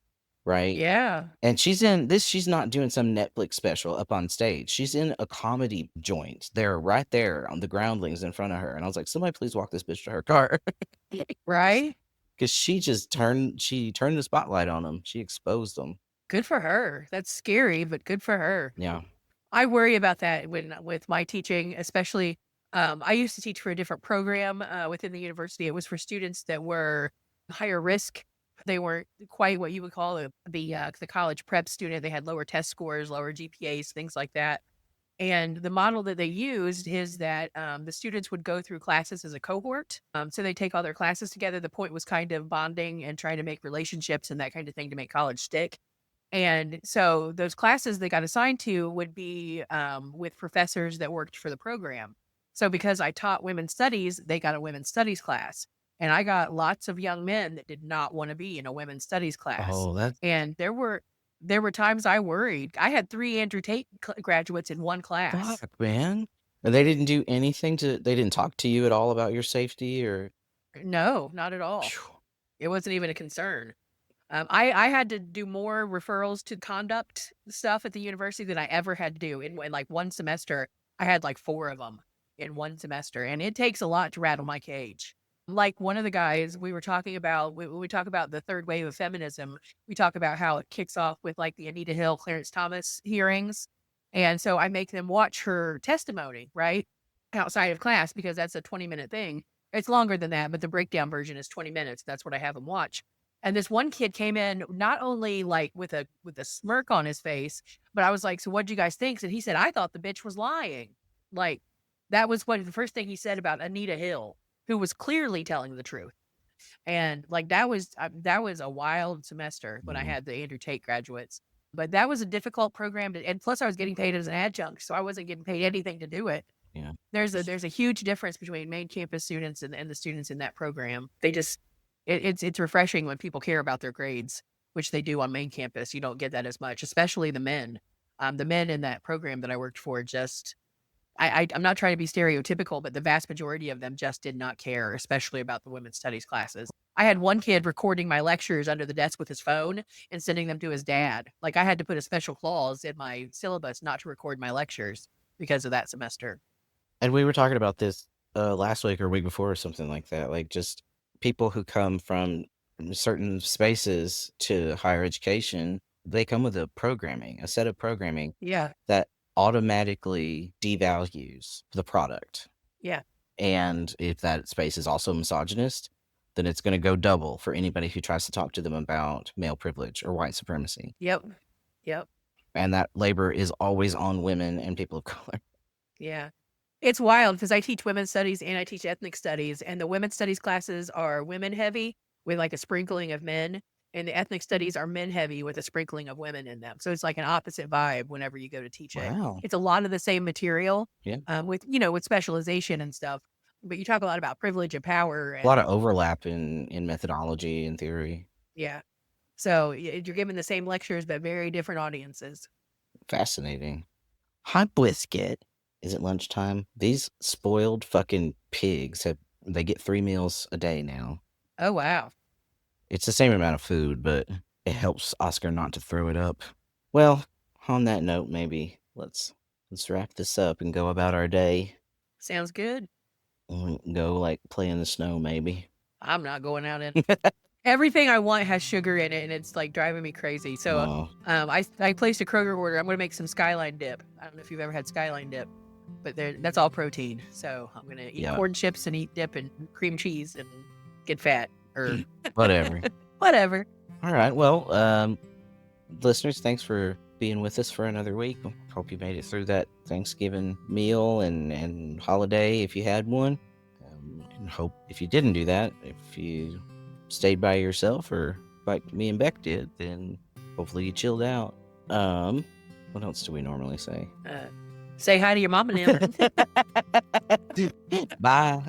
right? Yeah. And she's not doing some Netflix special up on stage. She's in a comedy joint. They're right there on the groundlings in front of her. And I was like, somebody please walk this bitch to her car. Right? Because she turned the spotlight on them. She exposed them. Good for her. That's scary, but good for her. Yeah. I worry about that with my teaching, especially, I used to teach for a different program, within the university. It was for students that were higher risk. They weren't quite what you would call the college prep student. They had lower test scores, lower GPAs, things like that. And the model that they used is that, the students would go through classes as a cohort. So they take all their classes together. The point was kind of bonding and trying to make relationships and that kind of thing to make college stick. And so those classes they got assigned to would be, with professors that worked for the program. So because I taught women's studies, they got a women's studies class. And I got lots of young men that did not want to be in a women's studies class. Oh, that's And there were times I worried. I had 3 Andrew Tate graduates in one class. fuck, man. And they didn't do anything they didn't talk to you at all about your safety or No, not at all. Phew. It wasn't even a concern. I had to do more referrals to conduct stuff at the university than I ever had to do in like one semester. I had like 4 of them. in one semester, and it takes a lot to rattle my cage. Like one of the guys we were talking about, when we talk about the third wave of feminism, we talk about how it kicks off with like the Anita Hill, Clarence Thomas hearings. And so I make them watch her testimony, right? Outside of class, because that's a 20-minute thing. It's longer than that, but the breakdown version is 20 minutes. That's what I have them watch. And this one kid came in not only like with a smirk on his face, but I was like, "So what'd you guys think?" And he said, "I thought the bitch was lying." Like that was what the first thing he said about Anita Hill, who was clearly telling the truth. And like that was a wild semester when I Mhm. had the Andrew Tate graduates. But that was a difficult program to, and plus I was getting paid as an adjunct, so I wasn't getting paid anything to do it. Yeah. There's a huge difference between main campus students and the students in that program. They just it's refreshing when people care about their grades, which they do on main campus. You don't get that as much, especially the men. The men in that program that I worked for just I'm not trying to be stereotypical, but the vast majority of them just did not care, especially about the women's studies classes. I had one kid recording my lectures under the desk with his phone and sending them to his dad. Like I had to put a special clause in my syllabus not to record my lectures because of that semester. And we were talking about this last week or week before or something like that. Like just people who come from certain spaces to higher education, they come with a set of programming Yeah. that automatically devalues the product. Yeah. And if that space is also misogynist, then it's going to go double for anybody who tries to talk to them about male privilege or white supremacy. Yep. Yep. And that labor is always on women and people of color. Yeah. It's wild because I teach women's studies and I teach ethnic studies, and the women's studies classes are women heavy with like a sprinkling of men, and the ethnic studies are men heavy with a sprinkling of women in them. So it's like an opposite vibe whenever you go to teach it. Wow. It's a lot of the same material, Yeah. with with specialization and stuff. But you talk a lot about privilege and power, A lot of and overlap in methodology and theory. yeah. So you're giving the same lectures but very different audiences. Fascinating. Hi, Brisket. Is it lunchtime? These spoiled fucking pigs they get 3 meals a day now. Oh wow. It's the same amount of food, but it helps Oscar not to throw it up. Well, on that note, maybe let's wrap this up and go about our day. Sounds good. We can go like play in the snow, maybe. I'm not going out in everything I want has sugar in it, and it's like driving me crazy. So, Oh, I placed a Kroger order. I'm gonna make some Skyline dip. I don't know if you've ever had Skyline dip, but that's all protein. So I'm gonna eat yeah. corn chips and eat dip and cream cheese and get fat or Whatever. whatever. All right. Well, listeners, thanks for being with us for another week. Hope you made it through that Thanksgiving meal and holiday if you had one. And hope if you didn't do that, if you stayed by yourself or like me and Beck did, then hopefully you chilled out. What else do we normally say? Say hi to your mom and them. Bye.